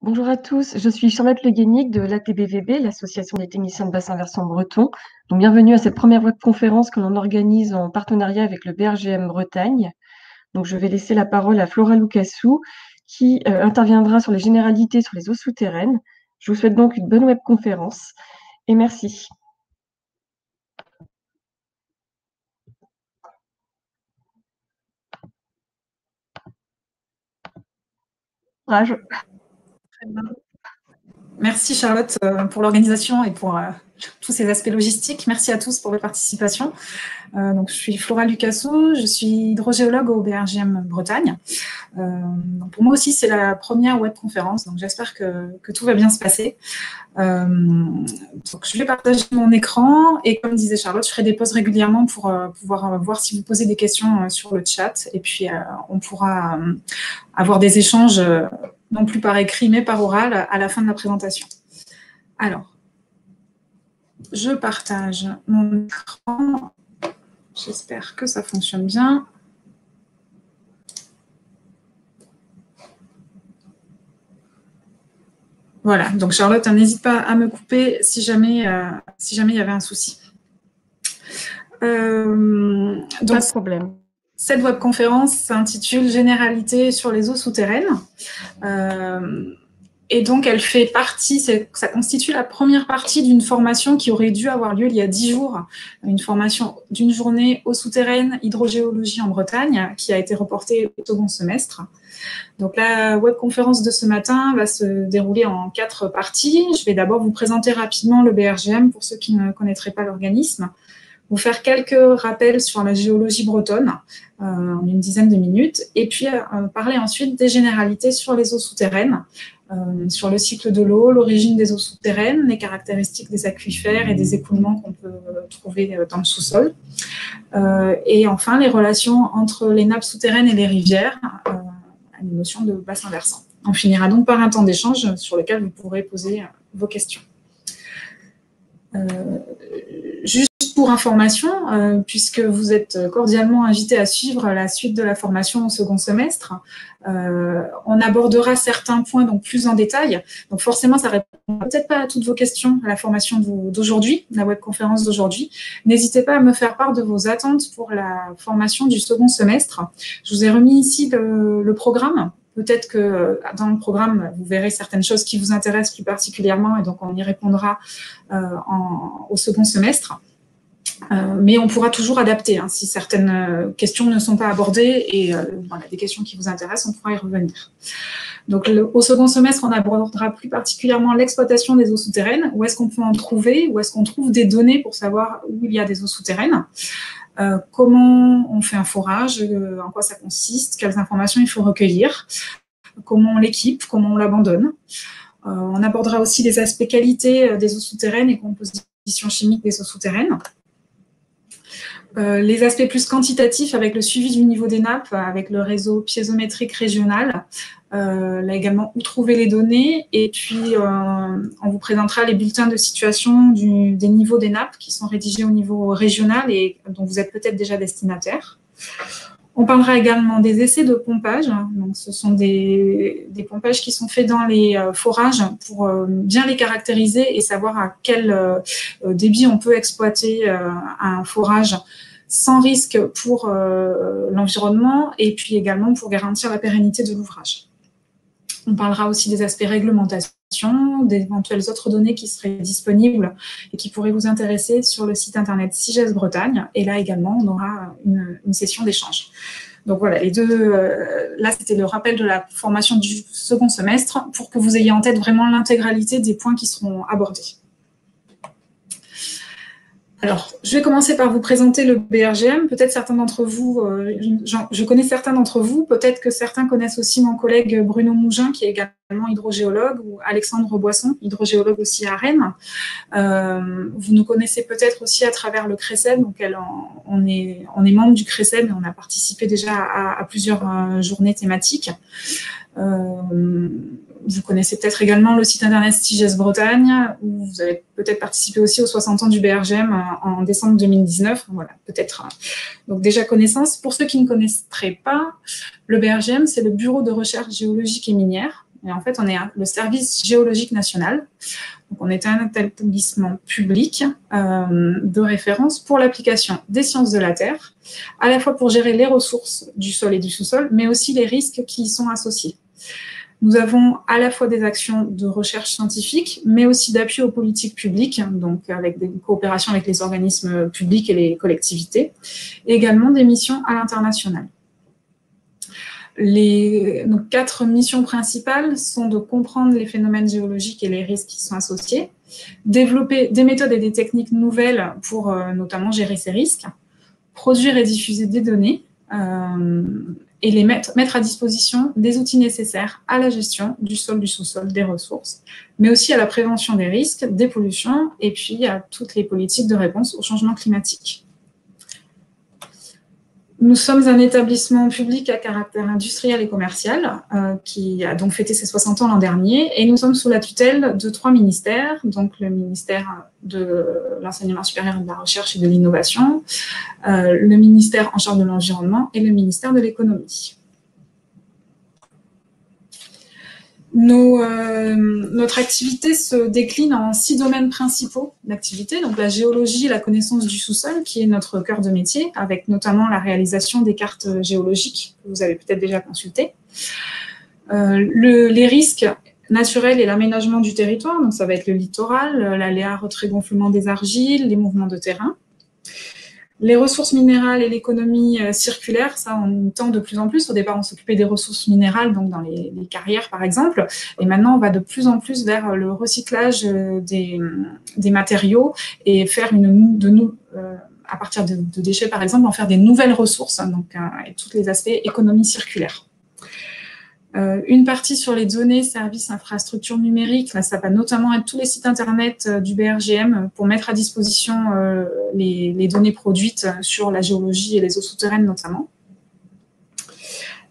Bonjour à tous, je suis Charlotte Le Guénic de l'ATBVB, l'Association des techniciens de bassin versant breton. Donc, bienvenue à cette première webconférence que l'on organise en partenariat avec le BRGM Bretagne. Donc, je vais laisser la parole à Flora Lucassou qui interviendra sur les généralités sur les eaux souterraines. Je vous souhaite donc une bonne webconférence et merci. Courage. Merci Charlotte pour l'organisation et pour tous ces aspects logistiques. Merci à tous pour votre participation. Donc, je suis Flora Lucassou, je suis hydrogéologue au BRGM Bretagne. Donc pour moi aussi, c'est la première webconférence, donc j'espère que tout va bien se passer. Donc je vais partager mon écran et comme disait Charlotte, je ferai des pauses régulièrement pour pouvoir voir si vous posez des questions sur le chat et puis on pourra avoir des échanges non plus par écrit mais par oral à la fin de la présentation. Alors, je partage mon écran. J'espère que ça fonctionne bien. Voilà, donc Charlotte, n'hésite pas à me couper si jamais il y avait un souci. Donc, pas de problème. Cette webconférence s'intitule « Généralité sur les eaux souterraines ». Et donc, elle fait partie, ça constitue la première partie d'une formation qui aurait dû avoir lieu il y a 10 jours, une formation d'une journée eaux souterraines, hydrogéologie en Bretagne, qui a été reportée au second semestre. Donc, la webconférence de ce matin va se dérouler en 4 parties. Je vais d'abord vous présenter rapidement le BRGM pour ceux qui ne connaîtraient pas l'organisme, vous faire quelques rappels sur la géologie bretonne en une dizaine de minutes, et puis parler ensuite des généralités sur les eaux souterraines, sur le cycle de l'eau, l'origine des eaux souterraines, les caractéristiques des aquifères et des écoulements qu'on peut trouver dans le sous-sol. Et enfin, les relations entre les nappes souterraines et les rivières, à une notion de bassin versant. On finira donc par un temps d'échange sur lequel vous pourrez poser vos questions. Juste pour information, puisque vous êtes cordialement invités à suivre la suite de la formation au second semestre, on abordera certains points donc plus en détail. Donc forcément, ça ne répond peut-être pas à toutes vos questions à la formation d'aujourd'hui, la webconférence d'aujourd'hui. N'hésitez pas à me faire part de vos attentes pour la formation du second semestre. Je vous ai remis ici le programme. Peut-être que dans le programme, vous verrez certaines choses qui vous intéressent plus particulièrement et donc on y répondra au second semestre. Mais on pourra toujours adapter hein, si certaines questions ne sont pas abordées et voilà, des questions qui vous intéressent, on pourra y revenir. Donc, au second semestre, on abordera plus particulièrement l'exploitation des eaux souterraines. Où est-ce qu'on peut en trouver? Où est-ce qu'on trouve des données pour savoir où il y a des eaux souterraines? Comment on fait un forage, en quoi ça consiste, quelles informations il faut recueillir, comment on l'équipe, comment on l'abandonne. On abordera aussi les aspects qualité des eaux souterraines et composition chimique des eaux souterraines. Les aspects plus quantitatifs avec le suivi du niveau des nappes, avec le réseau piézométrique régional, là également où trouver les données, et puis on vous présentera les bulletins de situation des niveaux des nappes qui sont rédigés au niveau régional et dont vous êtes peut-être déjà destinataire. On parlera également des essais de pompage, donc ce sont des pompages qui sont faits dans les forages pour bien les caractériser et savoir à quel débit on peut exploiter un forage sans risque pour l'environnement et puis également pour garantir la pérennité de l'ouvrage. On parlera aussi des aspects réglementation, d'éventuelles autres données qui seraient disponibles et qui pourraient vous intéresser sur le site internet CIGES Bretagne. Et là également, on aura une session d'échange. Donc voilà, les deux, là c'était le rappel de la formation du second semestre pour que vous ayez en tête vraiment l'intégralité des points qui seront abordés. Alors, je vais commencer par vous présenter le BRGM. Peut-être certains d'entre vous, je connais certains d'entre vous, peut-être que certains connaissent aussi mon collègue Bruno Mougin, qui est également hydrogéologue, ou Alexandre Boisson, hydrogéologue aussi à Rennes. Vous nous connaissez peut-être aussi à travers le CRECEB, donc on est membre du CRECEB et on a participé déjà à plusieurs journées thématiques. Vous connaissez peut-être également le site internet CIGES Bretagne, où vous avez peut-être participé aussi aux 60 ans du BRGM en décembre 2019. Voilà, peut-être donc déjà connaissance. Pour ceux qui ne connaîtraient pas, le BRGM, c'est le Bureau de recherche géologique et minière. Et en fait, on est le service géologique national. Donc, on est un établissement public de référence pour l'application des sciences de la Terre, à la fois pour gérer les ressources du sol et du sous-sol, mais aussi les risques qui y sont associés. Nous avons à la fois des actions de recherche scientifique, mais aussi d'appui aux politiques publiques, donc avec des coopérations avec les organismes publics et les collectivités, et également des missions à l'international. Nos 4 missions principales sont de comprendre les phénomènes géologiques et les risques qui sont associés, développer des méthodes et des techniques nouvelles pour notamment gérer ces risques, produire et diffuser des données, et mettre à disposition des outils nécessaires à la gestion du sol, du sous-sol, des ressources, mais aussi à la prévention des risques, des pollutions, et puis à toutes les politiques de réponse au changement climatique. Nous sommes un établissement public à caractère industriel et commercial qui a donc fêté ses 60 ans l'an dernier, et nous sommes sous la tutelle de 3 ministères, donc le ministère de l'Enseignement supérieur et de la Recherche et de l'Innovation, le ministère en charge de l'Environnement et le ministère de l'Économie. Notre activité se décline en 6 domaines principaux d'activité, donc la géologie, la connaissance du sous-sol, qui est notre cœur de métier, avec notamment la réalisation des cartes géologiques que vous avez peut-être déjà consultées. Les risques naturels et l'aménagement du territoire, donc ça va être le littoral, l'aléa retrait-gonflement des argiles, les mouvements de terrain. Les ressources minérales et l'économie circulaire, ça on tend de plus en plus. Au départ, on s'occupait des ressources minérales, donc dans les carrières par exemple, et maintenant on va de plus en plus vers le recyclage des matériaux et faire à partir de déchets par exemple, en faire des nouvelles ressources, donc et tous les aspects économie circulaire. Une partie sur les données, services, infrastructures numériques. Là, ça va notamment être tous les sites internet du BRGM pour mettre à disposition les données produites sur la géologie et les eaux souterraines notamment.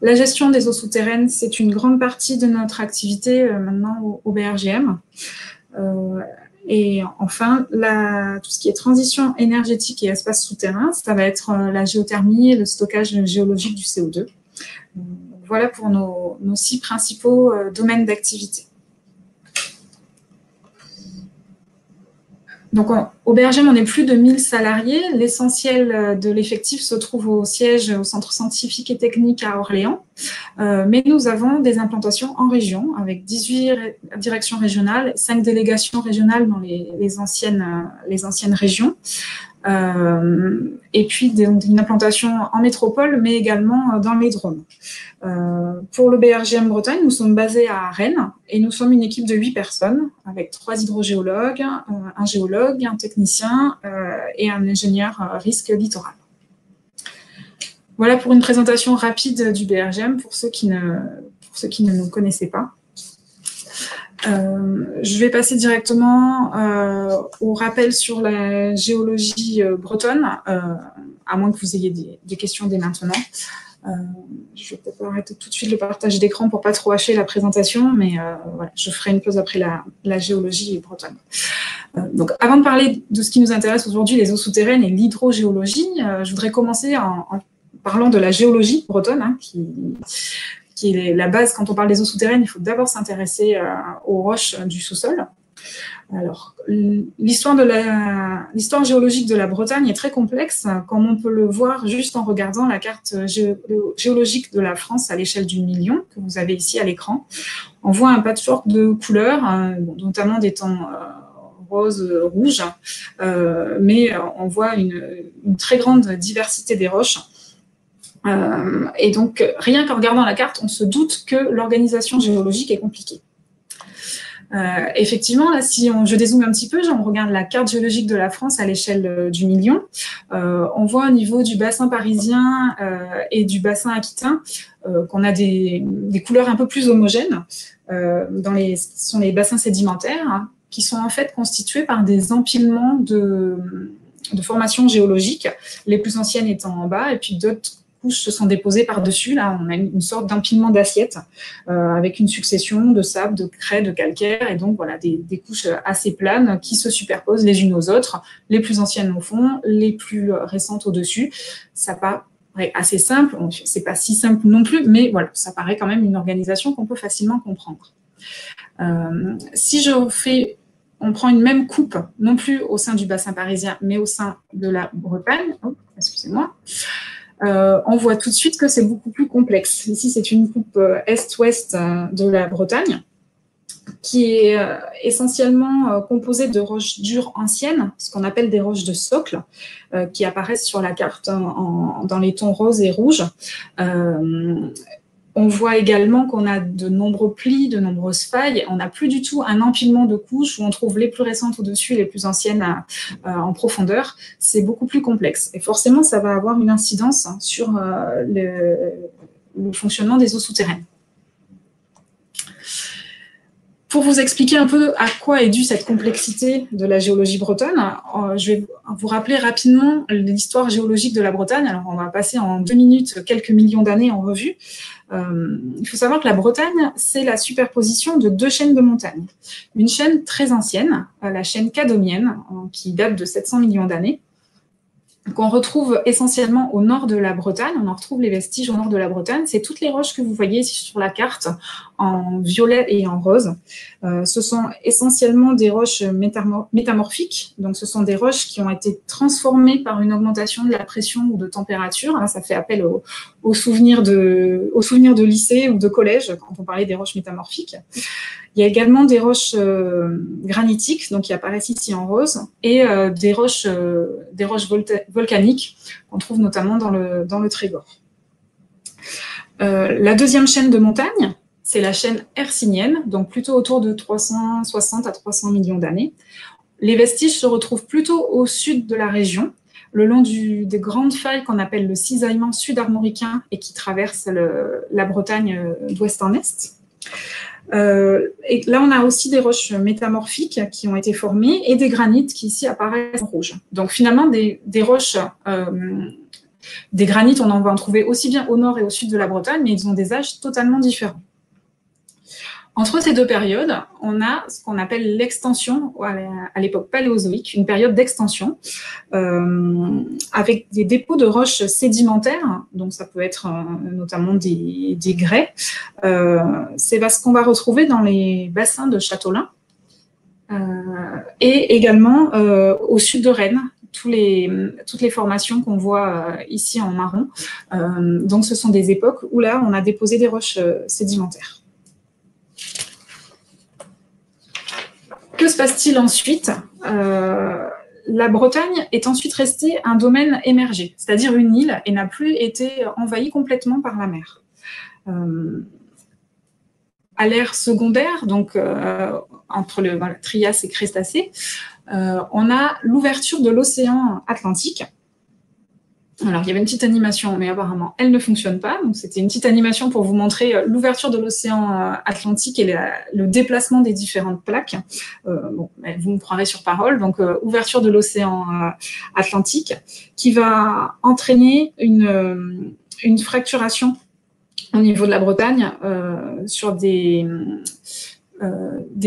La gestion des eaux souterraines, c'est une grande partie de notre activité maintenant au BRGM. Et enfin, tout ce qui est transition énergétique et espace souterrain, ça va être la géothermie et le stockage géologique du CO2. Voilà pour nos 6 principaux domaines d'activité. Donc, au BRGM, on est plus de 1000 salariés. L'essentiel de l'effectif se trouve au siège, au centre scientifique et technique à Orléans. Mais nous avons des implantations en région, avec 18 directions régionales, 5 délégations régionales dans les anciennes régions. Et puis une implantation en métropole, mais également dans les Drômes. Pour le BRGM Bretagne, nous sommes basés à Rennes et nous sommes une équipe de 8 personnes avec 3 hydrogéologues, un géologue, un technicien et un ingénieur risque littoral. Voilà pour une présentation rapide du BRGM pour ceux qui ne nous connaissaient pas. Je vais passer directement au rappel sur la géologie bretonne, à moins que vous ayez des questions dès maintenant. Je vais peut-être arrêter tout de suite le partage d'écran pour pas trop hacher la présentation, mais voilà, je ferai une pause après la géologie bretonne. Donc, avant de parler de ce qui nous intéresse aujourd'hui, les eaux souterraines et l'hydrogéologie, je voudrais commencer en parlant de la géologie bretonne, hein, qui est la base. Quand on parle des eaux souterraines, il faut d'abord s'intéresser aux roches du sous-sol. Alors, l'histoire géologique de la Bretagne est très complexe, comme on peut le voir juste en regardant la carte géologique de la France à l'échelle du million, que vous avez ici à l'écran. On voit un patchwork de couleurs, notamment des tons rose, rouge, mais on voit une très grande diversité des roches. Et donc, rien qu'en regardant la carte, on se doute que l'organisation géologique est compliquée. Effectivement, là, si je dézoome un petit peu, on regarde la carte géologique de la France à l'échelle du million, on voit au niveau du bassin parisien et du bassin aquitain qu'on a des couleurs un peu plus homogènes ce sont les bassins sédimentaires, hein, qui sont en fait constitués par des empilements de formations géologiques, les plus anciennes étant en bas, et puis d'autres couches se sont déposées par-dessus. Là, on a une sorte d'empilement d'assiettes avec une succession de sable, de craie, de calcaire, et donc voilà, des couches assez planes qui se superposent les unes aux autres, les plus anciennes au fond, les plus récentes au-dessus. Ça paraît assez simple, c'est pas si simple non plus, mais voilà, ça paraît quand même une organisation qu'on peut facilement comprendre. Si on prend une même coupe, non plus au sein du bassin parisien, mais au sein de la Bretagne, excusez-moi, on voit tout de suite que c'est beaucoup plus complexe. Ici, c'est une coupe est-ouest de la Bretagne, qui est essentiellement composée de roches dures anciennes, ce qu'on appelle des roches de socle, qui apparaissent sur la carte dans les tons roses et rouges. On voit également qu'on a de nombreux plis, de nombreuses failles. On n'a plus du tout un empilement de couches où on trouve les plus récentes au-dessus et les plus anciennes en profondeur. C'est beaucoup plus complexe. Et forcément, ça va avoir une incidence sur le fonctionnement des eaux souterraines. Pour vous expliquer un peu à quoi est due cette complexité de la géologie bretonne, je vais vous rappeler rapidement l'histoire géologique de la Bretagne. Alors, on va passer en 2 minutes quelques millions d'années en revue. Il faut savoir que la Bretagne, c'est la superposition de 2 chaînes de montagnes. Une chaîne très ancienne, la chaîne cadomienne, qui date de 700 millions d'années, qu'on retrouve essentiellement au nord de la Bretagne. On en retrouve les vestiges au nord de la Bretagne. C'est toutes les roches que vous voyez ici sur la carte en violet et en rose. Ce sont essentiellement des roches métamorphiques. Donc, ce sont des roches qui ont été transformées par une augmentation de la pression ou de température. Ça fait appel aux souvenirs de lycée ou de collège quand on parlait des roches métamorphiques. Il y a également des roches granitiques, donc qui apparaissent ici en rose, et des roches volcaniques qu'on trouve notamment dans le Trégor. La deuxième chaîne de montagne, c'est la chaîne hercynienne, donc plutôt autour de 360 à 300 millions d'années. Les vestiges se retrouvent plutôt au sud de la région, le long des grandes failles qu'on appelle le cisaillement sud-armoricain et qui traversent la Bretagne d'ouest en est. Et là, on a aussi des roches métamorphiques qui ont été formées et des granites qui ici apparaissent en rouge. Donc finalement, des roches, des granites, on en va en trouver aussi bien au nord et au sud de la Bretagne, mais ils ont des âges totalement différents. Entre ces deux périodes, on a ce qu'on appelle l'extension, à l'époque paléozoïque, une période d'extension, avec des dépôts de roches sédimentaires, donc ça peut être notamment des grès. C'est ce qu'on va retrouver dans les bassins de Châteaulin, et également au sud de Rennes, toutes les formations qu'on voit ici en marron. Donc ce sont des époques où là, on a déposé des roches sédimentaires. Que se passe-t-il ensuite? La Bretagne est ensuite restée un domaine émergé, c'est-à-dire une île, et n'a plus été envahie complètement par la mer. À l'ère secondaire, donc entre le Trias et Crétacé, on a l'ouverture de l'océan Atlantique. Alors, il y avait une petite animation, mais apparemment, elle ne fonctionne pas. Donc, c'était une petite animation pour vous montrer l'ouverture de l'océan Atlantique et le déplacement des différentes plaques. Bon, vous me croirez sur parole. Donc, ouverture de l'océan Atlantique qui va entraîner une fracturation au niveau de la Bretagne sur des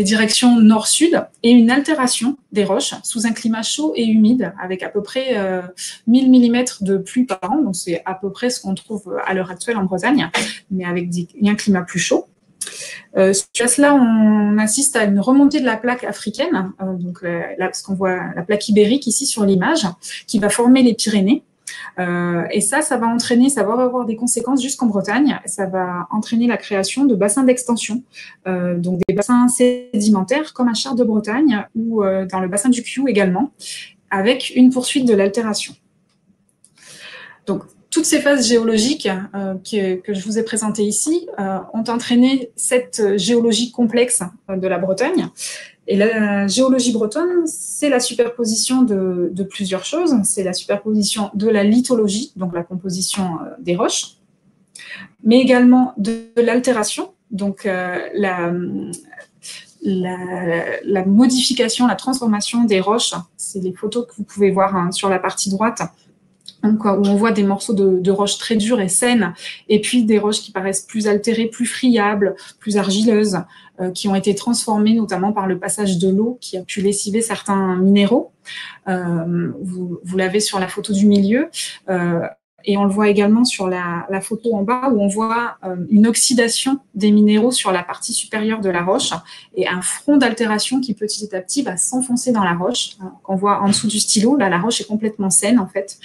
directions nord-sud et une altération des roches sous un climat chaud et humide avec à peu près 1000 mm de pluie par an. Donc, c'est à peu près ce qu'on trouve à l'heure actuelle en Bretagne, mais avec un climat plus chaud. Suite à cela, on assiste à une remontée de la plaque africaine, donc ce qu'on voit, la plaque ibérique ici sur l'image, qui va former les Pyrénées. Et ça va entraîner, ça va avoir des conséquences jusqu'en Bretagne. Ça va entraîner la création de bassins d'extension, donc des bassins sédimentaires comme à Chartres de Bretagne ou dans le bassin du Kiou également, avec une poursuite de l'altération. Donc, toutes ces phases géologiques que je vous ai présentées ici ont entraîné cette géologie complexe de la Bretagne. Et la géologie bretonne, c'est la superposition de plusieurs choses. C'est la superposition de la lithologie, donc la composition des roches, mais également de l'altération, donc la modification, la transformation des roches. C'est les photos que vous pouvez voir sur la partie droite, donc, où on voit des morceaux de roches très dures et saines, et puis des roches qui paraissent plus altérées, plus friables, plus argileuses, qui ont été transformées notamment par le passage de l'eau qui a pu lessiver certains minéraux. Vous l'avez sur la photo du milieu. et on le voit également sur la photo en bas, où on voit une oxydation des minéraux sur la partie supérieure de la roche et un front d'altération qui petit à petit va s'enfoncer dans la roche. On voit en dessous du stylo, là la roche est complètement saine en fait.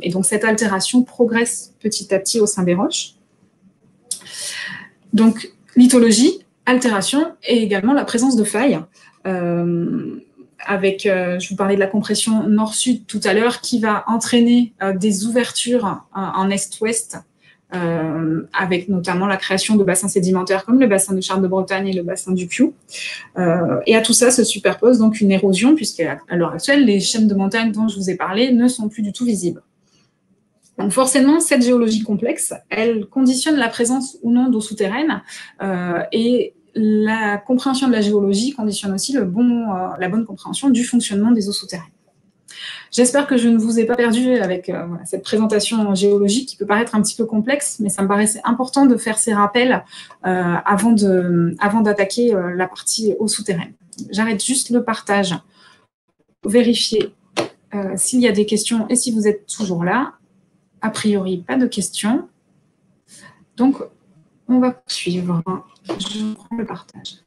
Et donc cette altération progresse petit à petit au sein des roches. Donc lithologie, altération et également la présence de failles. Je vous parlais de la compression nord-sud tout à l'heure, qui va entraîner des ouvertures en est-ouest, avec notamment la création de bassins sédimentaires comme le bassin de Chartres de Bretagne et le bassin du Piou. Et à tout ça se superpose donc une érosion, puisqu'à l'heure actuelle, les chaînes de montagne dont je vous ai parlé ne sont plus du tout visibles. Donc forcément, cette géologie complexe, elle conditionne la présence ou non d'eau souterraine, et la compréhension de la géologie conditionne aussi la bonne compréhension du fonctionnement des eaux souterraines. J'espère que je ne vous ai pas perdu avec cette présentation géologique qui peut paraître un petit peu complexe, mais ça me paraissait important de faire ces rappels avant d'attaquer la partie eau souterraine. J'arrête juste le partage, vérifier s'il y a des questions et si vous êtes toujours là. A priori, pas de questions. Donc, on va poursuivre. Je prends le partage.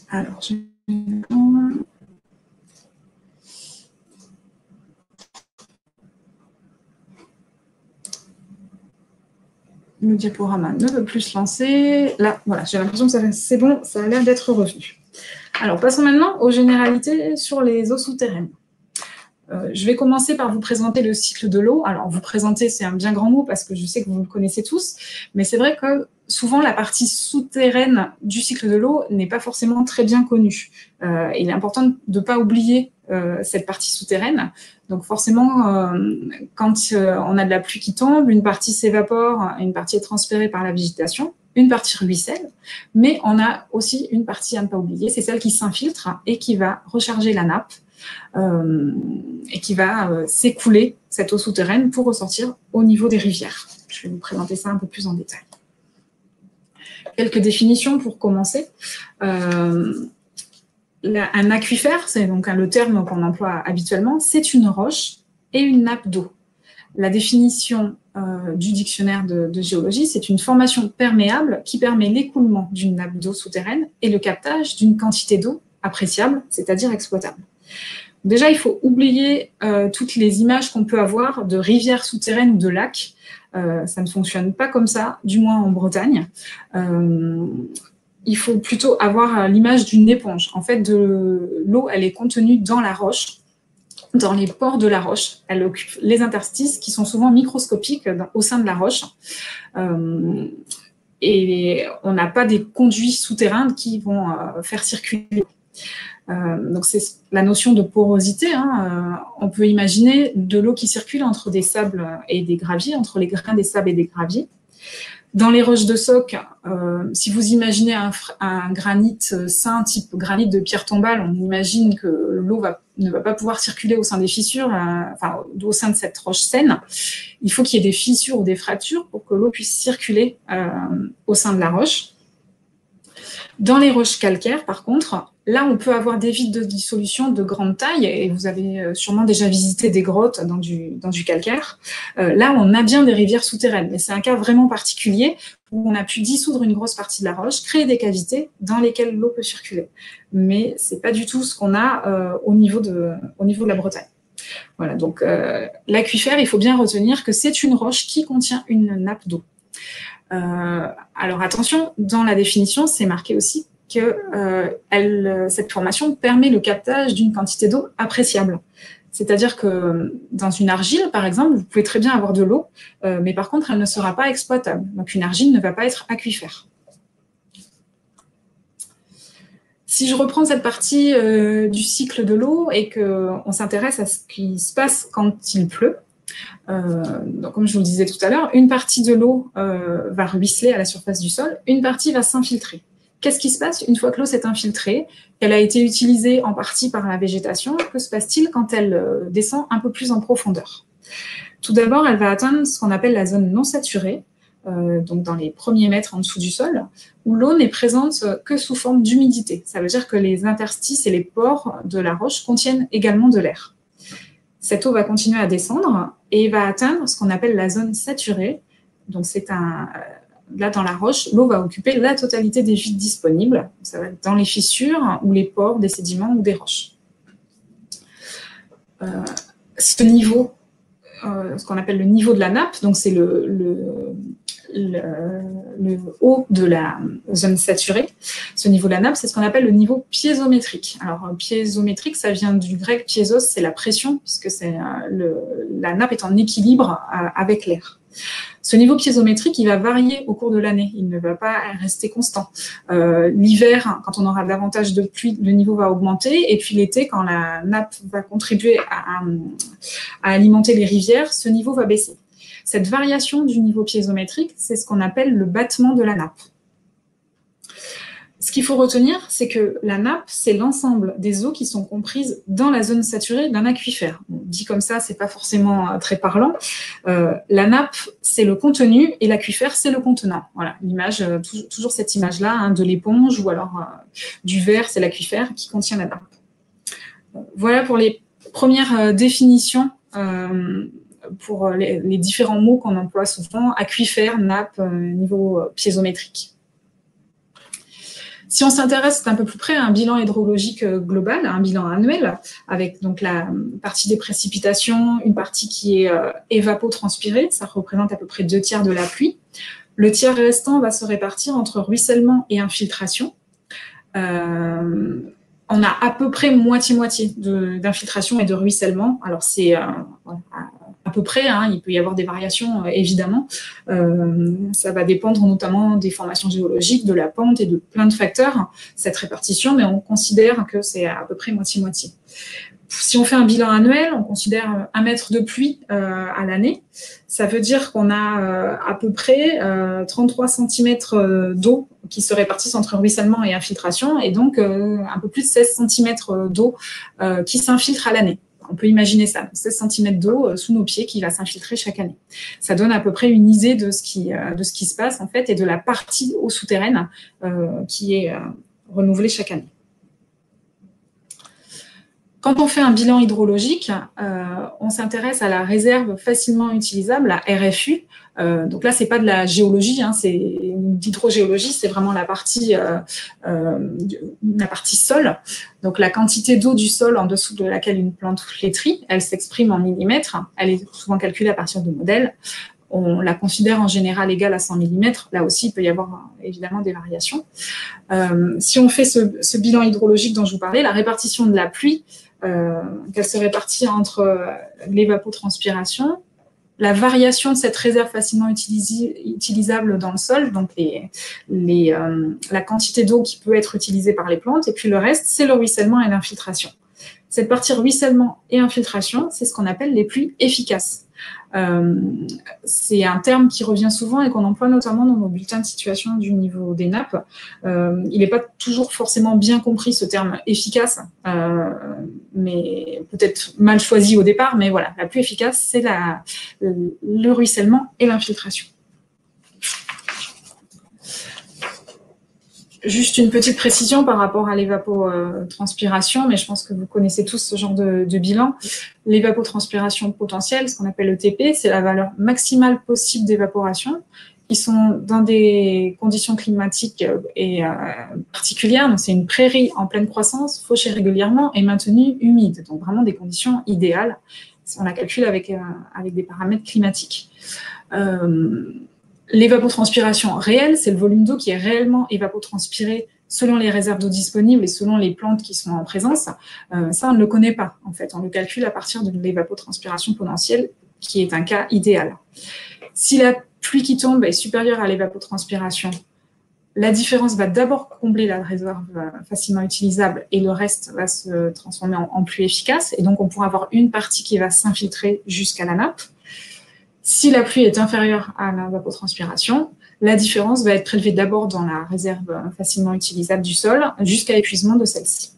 Alors, je vais prendre... Le diaporama ne veut plus se lancer. Là, voilà, j'ai l'impression que c'est bon, ça a l'air d'être revenu. Alors, passons maintenant aux généralités sur les eaux souterraines. Je vais commencer par vous présenter le cycle de l'eau. Alors, vous présenter, c'est un bien grand mot parce que je sais que vous le connaissez tous, mais c'est vrai que souvent, la partie souterraine du cycle de l'eau n'est pas forcément très bien connue. Il est important de ne pas oublier cette partie souterraine. Donc forcément, quand on a de la pluie qui tombe, une partie s'évapore, une partie est transférée par la végétation, une partie ruisselle, mais on a aussi une partie à ne pas oublier, c'est celle qui s'infiltre et qui va recharger la nappe et qui va s'écouler, cette eau souterraine, pour ressortir au niveau des rivières. Je vais vous présenter ça un peu plus en détail. Quelques définitions pour commencer. Un aquifère, c'est donc le terme qu'on emploie habituellement, c'est une roche et une nappe d'eau. La définition du dictionnaire de géologie, c'est une formation perméable qui permet l'écoulement d'une nappe d'eau souterraine et le captage d'une quantité d'eau appréciable, c'est-à-dire exploitable. Déjà, il faut oublier toutes les images qu'on peut avoir de rivières souterraines ou de lacs. Ça ne fonctionne pas comme ça, du moins en Bretagne. Il faut plutôt avoir l'image d'une éponge. En fait, l'eau, elle est contenue dans la roche, dans les pores de la roche. Elle occupe les interstices qui sont souvent microscopiques au sein de la roche. Et on n'a pas des conduits souterrains qui vont faire circuler. Donc c'est la notion de porosité. On peut imaginer de l'eau qui circule entre des sables et des graviers, entre les grains des sables et des graviers. Dans les roches de soc, si vous imaginez un granit sain, type granit de pierre tombale, on imagine que l'eau ne va pas pouvoir circuler au sein des fissures, au sein de cette roche saine. Il faut qu'il y ait des fissures ou des fractures pour que l'eau puisse circuler au sein de la roche. Dans les roches calcaires, par contre, là, on peut avoir des vides de dissolution de grande taille, et vous avez sûrement déjà visité des grottes dans du calcaire. Là, on a bien des rivières souterraines, mais c'est un cas vraiment particulier où on a pu dissoudre une grosse partie de la roche, créer des cavités dans lesquelles l'eau peut circuler. Mais ce n'est pas du tout ce qu'on a au niveau de la Bretagne. Voilà, donc l'aquifère, il faut bien retenir que c'est une roche qui contient une nappe d'eau. Alors attention, dans la définition, c'est marqué aussi que cette formation permet le captage d'une quantité d'eau appréciable. C'est-à-dire que dans une argile, par exemple, vous pouvez très bien avoir de l'eau, mais par contre, elle ne sera pas exploitable. Donc une argile ne va pas être aquifère. Si je reprends cette partie du cycle de l'eau et qu'on s'intéresse à ce qui se passe quand il pleut, donc comme je vous le disais tout à l'heure, une partie de l'eau va ruisseler à la surface du sol, une partie va s'infiltrer. Qu'est-ce qui se passe une fois que l'eau s'est infiltrée, qu'elle a été utilisée en partie par la végétation? Que se passe-t-il quand elle descend un peu plus en profondeur? Tout d'abord, elle va atteindre ce qu'on appelle la zone non saturée. donc dans les premiers mètres en dessous du sol, où l'eau n'est présente que sous forme d'humidité. Ça veut dire que les interstices et les pores de la roche contiennent également de l'air. Cette eau va continuer à descendre et va atteindre ce qu'on appelle la zone saturée. Donc là, dans la roche, l'eau va occuper la totalité des vides disponibles. Ça va être dans les fissures ou les pores des sédiments ou des roches. Ce niveau, ce qu'on appelle le niveau de la nappe, donc c'est le haut de la zone saturée. Ce niveau de la nappe, c'est ce qu'on appelle le niveau piézométrique. Alors, piézométrique, ça vient du grec piézos, c'est la pression, puisque la nappe est en équilibre avec l'air. Ce niveau piézométrique, il va varier au cours de l'année, il ne va pas rester constant. L'hiver, quand on aura davantage de pluie, le niveau va augmenter, et puis l'été, quand la nappe va contribuer à alimenter les rivières, ce niveau va baisser. Cette variation du niveau piézométrique, c'est ce qu'on appelle le battement de la nappe. Ce qu'il faut retenir, c'est que la nappe, c'est l'ensemble des eaux qui sont comprises dans la zone saturée d'un aquifère. Bon, dit comme ça, c'est pas forcément très parlant. La nappe, c'est le contenu et l'aquifère, c'est le contenant. Voilà, l'image, toujours cette image-là, hein, de l'éponge ou alors du verre, c'est l'aquifère qui contient la nappe. Voilà pour les premières définitions pour les différents mots qu'on emploie souvent, aquifère, nappe, niveau piézométrique. Si on s'intéresse un peu plus près à un bilan hydrologique global, un bilan annuel, avec donc la partie des précipitations, une partie qui est évapotranspirée, ça représente à peu près 2/3 de la pluie. Le tiers restant va se répartir entre ruissellement et infiltration. On a à peu près moitié-moitié d'infiltration et de ruissellement. Alors c'est à peu près, hein, il peut y avoir des variations évidemment. Ça va dépendre notamment des formations géologiques, de la pente et de plein de facteurs, cette répartition, mais on considère que c'est à peu près moitié-moitié. Si on fait un bilan annuel, on considère 1 mètre de pluie à l'année. Ça veut dire qu'on a à peu près 33 cm d'eau qui se répartissent entre ruissellement et infiltration, et donc un peu plus de 16 cm d'eau qui s'infiltre à l'année. On peut imaginer ça, 16 cm d'eau sous nos pieds qui va s'infiltrer chaque année. Ça donne à peu près une idée de ce qui se passe en fait et de la partie eau souterraine qui est renouvelée chaque année. Quand on fait un bilan hydrologique, on s'intéresse à la réserve facilement utilisable, la RFU. Donc là, c'est pas de la géologie, hein, c'est d'hydrogéologie, c'est vraiment la partie sol. Donc la quantité d'eau du sol en dessous de laquelle une plante flétrit, elle s'exprime en millimètres. Elle est souvent calculée à partir de modèles. On la considère en général égale à 100 mm. Là aussi, il peut y avoir évidemment des variations. Si on fait ce bilan hydrologique dont je vous parlais, la répartition de la pluie, qu'elle se répartit entre l'évapotranspiration, la variation de cette réserve facilement utilisable dans le sol, donc la quantité d'eau qui peut être utilisée par les plantes, et puis le reste, c'est le ruissellement et l'infiltration. Cette partie ruissellement et infiltration, c'est ce qu'on appelle les pluies efficaces. C'est un terme qui revient souvent et qu'on emploie notamment dans nos bulletins de situation du niveau des nappes. Il n'est pas toujours forcément bien compris, ce terme efficace, mais peut-être mal choisi au départ, mais voilà, la pluie efficace, c'est le ruissellement et l'infiltration. Juste une petite précision par rapport à l'évapotranspiration, mais je pense que vous connaissez tous ce genre de bilan. L'évapotranspiration potentielle, ce qu'on appelle le TP, c'est la valeur maximale possible d'évaporation, qui sont dans des conditions climatiques et particulières. Donc c'est une prairie en pleine croissance, fauchée régulièrement et maintenue humide. Donc vraiment des conditions idéales. On la calcule avec des paramètres climatiques. L'évapotranspiration réelle, c'est le volume d'eau qui est réellement évapotranspiré selon les réserves d'eau disponibles et selon les plantes qui sont en présence. Ça, on ne le connaît pas, en fait. On le calcule à partir de l'évapotranspiration potentielle, qui est un cas idéal. Si la pluie qui tombe est supérieure à l'évapotranspiration, la différence va d'abord combler la réserve facilement utilisable et le reste va se transformer en pluie efficace. Et donc, on pourra avoir une partie qui va s'infiltrer jusqu'à la nappe. Si la pluie est inférieure à l'évapotranspiration, la différence va être prélevée d'abord dans la réserve facilement utilisable du sol jusqu'à épuisement de celle-ci.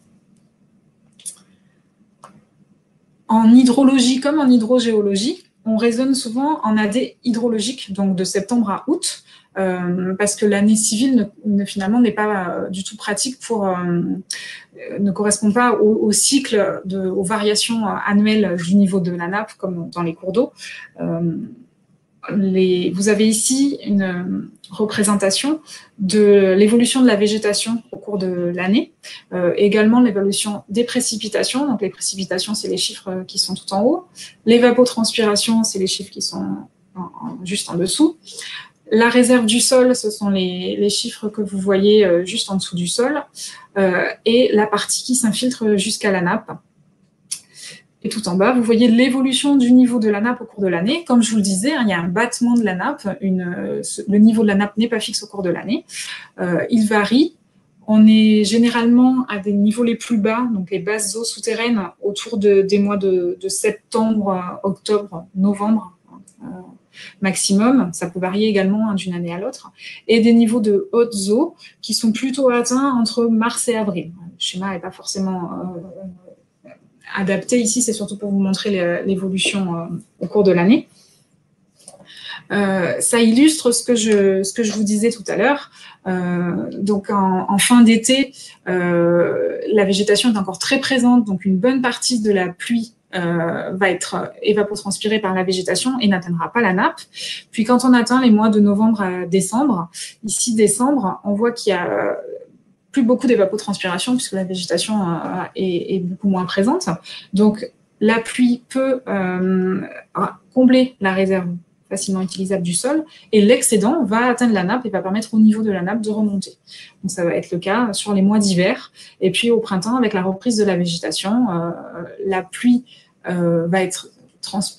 En hydrologie comme en hydrogéologie, on raisonne souvent en AD hydrologique, donc de septembre à août, parce que l'année civile finalement n'est pas du tout pratique ne correspond pas au cycle, aux variations annuelles du niveau de la nappe, comme dans les cours d'eau. Vous avez ici une représentation de l'évolution de la végétation au cours de l'année, également l'évolution des précipitations. Donc les précipitations, c'est les chiffres qui sont tout en haut. L'évapotranspiration, c'est les chiffres qui sont juste en dessous. La réserve du sol, ce sont les chiffres que vous voyez juste en dessous du sol, et la partie qui s'infiltre jusqu'à la nappe. Et tout en bas, vous voyez l'évolution du niveau de la nappe au cours de l'année. Comme je vous le disais, il y a un battement de la nappe. Le niveau de la nappe n'est pas fixe au cours de l'année. Il varie. On est généralement à des niveaux les plus bas, donc les basses eaux souterraines, autour des mois de septembre, octobre, novembre maximum. Ça peut varier également d'une année à l'autre. Et des niveaux de hautes eaux qui sont plutôt atteints entre mars et avril. Le schéma n'est pas forcément adapté ici, c'est surtout pour vous montrer l'évolution au cours de l'année. Ça illustre ce que je vous disais tout à l'heure. Donc en fin d'été, la végétation est encore très présente, donc une bonne partie de la pluie va être évapotranspirée par la végétation et n'atteindra pas la nappe. Puis quand on atteint les mois de novembre à décembre, ici décembre, on voit qu'il y a plus beaucoup d'évapotranspiration puisque la végétation est beaucoup moins présente. Donc, la pluie peut combler la réserve facilement utilisable du sol et l'excédent va atteindre la nappe et va permettre au niveau de la nappe de remonter. Donc, ça va être le cas sur les mois d'hiver. Et puis, au printemps, avec la reprise de la végétation, la pluie va être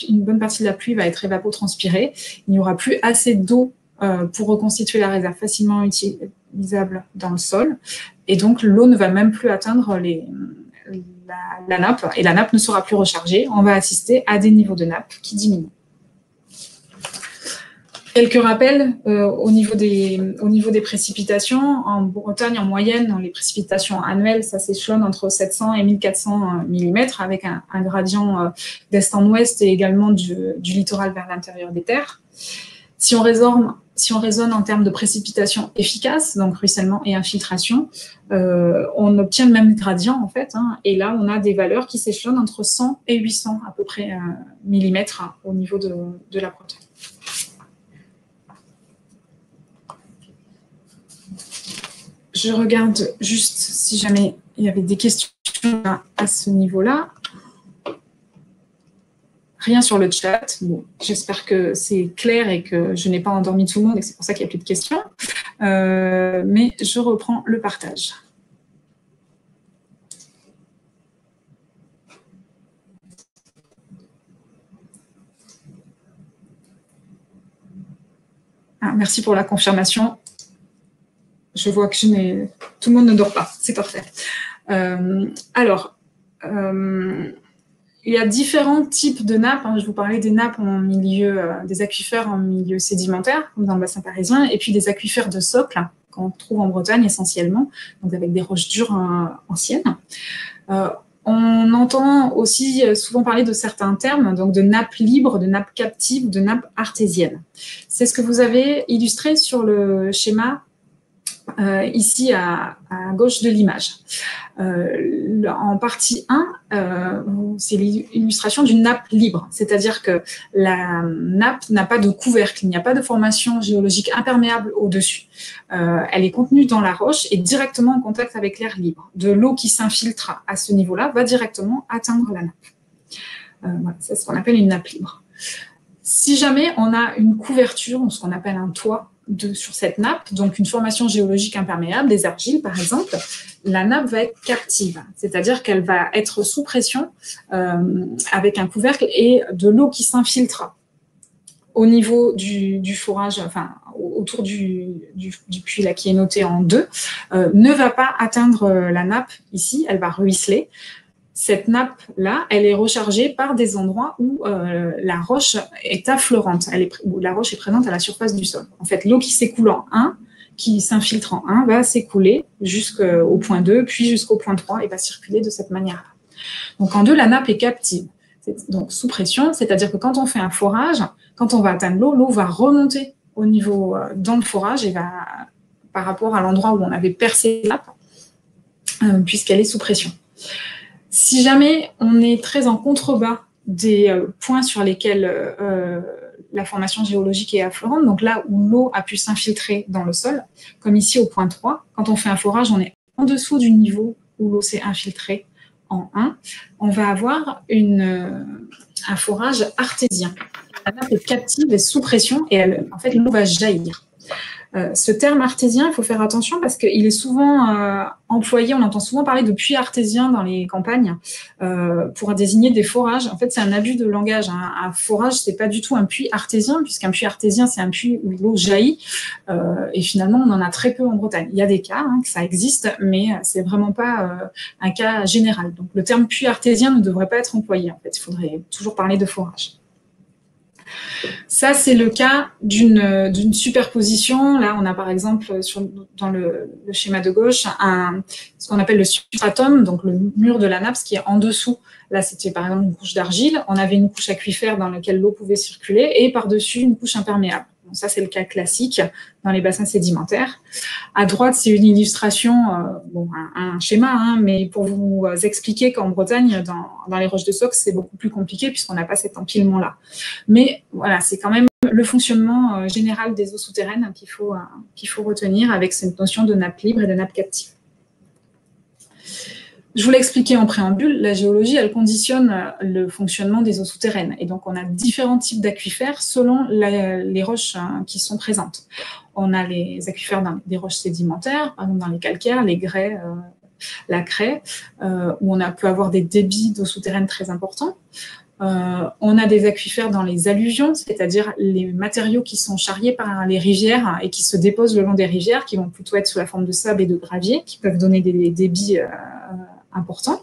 une bonne partie de la pluie va être évapotranspirée. Il n'y aura plus assez d'eau pour reconstituer la réserve facilement utilisable dans le sol. Et donc, l'eau ne va même plus atteindre la nappe et la nappe ne sera plus rechargée. On va assister à des niveaux de nappe qui diminuent. Quelques rappels au niveau des précipitations. En Bretagne, en moyenne, les précipitations annuelles, ça s'échelonne entre 700 et 1400 mm avec un gradient d'est en ouest et également du littoral vers l'intérieur des terres. Si on raisonne en termes de précipitations efficaces, donc ruissellement et infiltration, on obtient le même gradient en fait, et là on a des valeurs qui s'échelonnent entre 100 et 800 à peu près millimètres au niveau de la Bretagne. Je regarde juste si jamais il y avait des questions à ce niveau-là. Rien sur le chat. Bon, j'espère que c'est clair et que je n'ai pas endormi tout le monde et que c'est pour ça qu'il n'y a plus de questions. Mais je reprends le partage. Merci pour la confirmation. Je vois que tout le monde ne dort pas. C'est parfait. Il y a différents types de nappes. Je vous parlais des nappes en milieu, des aquifères en milieu sédimentaire, comme dans le bassin parisien, et puis des aquifères de socle, qu'on trouve en Bretagne essentiellement, donc avec des roches dures anciennes. On entend aussi souvent parler de certains termes, donc de nappes libres, de nappes captives, de nappes artésiennes. C'est ce que vous avez illustré sur le schéma ici à gauche de l'image. En partie 1, c'est l'illustration d'une nappe libre, c'est-à-dire que la nappe n'a pas de couvercle, il n'y a pas de formation géologique imperméable au-dessus. Elle est contenue dans la roche et directement en contact avec l'air libre. De l'eau qui s'infiltre à ce niveau-là va directement atteindre la nappe. Voilà, c'est ce qu'on appelle une nappe libre. Si jamais on a une couverture, ce qu'on appelle un toit, sur cette nappe, donc une formation géologique imperméable, des argiles par exemple, la nappe va être captive, c'est-à-dire qu'elle va être sous pression avec un couvercle et de l'eau qui s'infiltre au niveau du forage, enfin autour du puits là, qui est noté en 2, ne va pas atteindre la nappe ici, elle va ruisseler. Cette nappe-là, elle est rechargée par des endroits où la roche est affleurante, où la roche est présente à la surface du sol. En fait, l'eau qui s'écoule en 1, qui s'infiltre en 1, va s'écouler jusqu'au point 2, puis jusqu'au point 3, et va circuler de cette manière-là. Donc en 2, la nappe est captive. Donc sous pression, c'est-à-dire que quand on fait un forage, quand on va atteindre l'eau va remonter au niveau dans le forage et va par rapport à l'endroit où on avait percé la nappe, puisqu'elle est sous pression. Si jamais on est très en contrebas des points sur lesquels la formation géologique est affleurante, donc là où l'eau a pu s'infiltrer dans le sol, comme ici au point 3, quand on fait un forage, on est en dessous du niveau où l'eau s'est infiltrée en 1, on va avoir un forage artésien. La nappe est captive et sous pression et en fait l'eau va jaillir. Ce terme artésien, il faut faire attention parce qu'il est souvent employé, on entend souvent parler de puits artésien dans les campagnes pour désigner des forages. En fait, c'est un abus de langage. Un forage, c'est pas du tout un puits artésien, puisqu'un puits artésien, c'est un puits où l'eau jaillit. Et finalement, on en a très peu en Bretagne. Il y a des cas que ça existe, mais c'est vraiment pas un cas général. Donc, le terme puits artésien ne devrait pas être employé. En fait, il faudrait toujours parler de forage. Ça, c'est le cas d'une superposition. Là, on a par exemple dans le schéma de gauche ce qu'on appelle le substratum, donc le mur de la nappe, ce qui est en dessous. Là, c'était par exemple une couche d'argile. On avait une couche aquifère dans laquelle l'eau pouvait circuler et par-dessus une couche imperméable. Donc ça, c'est le cas classique dans les bassins sédimentaires. À droite, c'est une illustration, un schéma, mais pour vous expliquer qu'en Bretagne, dans les roches de Sox, c'est beaucoup plus compliqué puisqu'on n'a pas cet empilement-là. Mais voilà, c'est quand même le fonctionnement général des eaux souterraines qu'il faut retenir avec cette notion de nappe libre et de nappe captive. Je vous l'ai expliqué en préambule, la géologie, elle conditionne le fonctionnement des eaux souterraines. Et donc, on a différents types d'aquifères selon les roches qui sont présentes. On a les aquifères dans des roches sédimentaires, par exemple dans les calcaires, les grès, la craie, où on peut avoir des débits d'eau souterraine très importants. On a des aquifères dans les alluvions, c'est-à-dire les matériaux qui sont charriés par les rivières et qui se déposent le long des rivières, qui vont plutôt être sous la forme de sable et de gravier, qui peuvent donner des débits importants.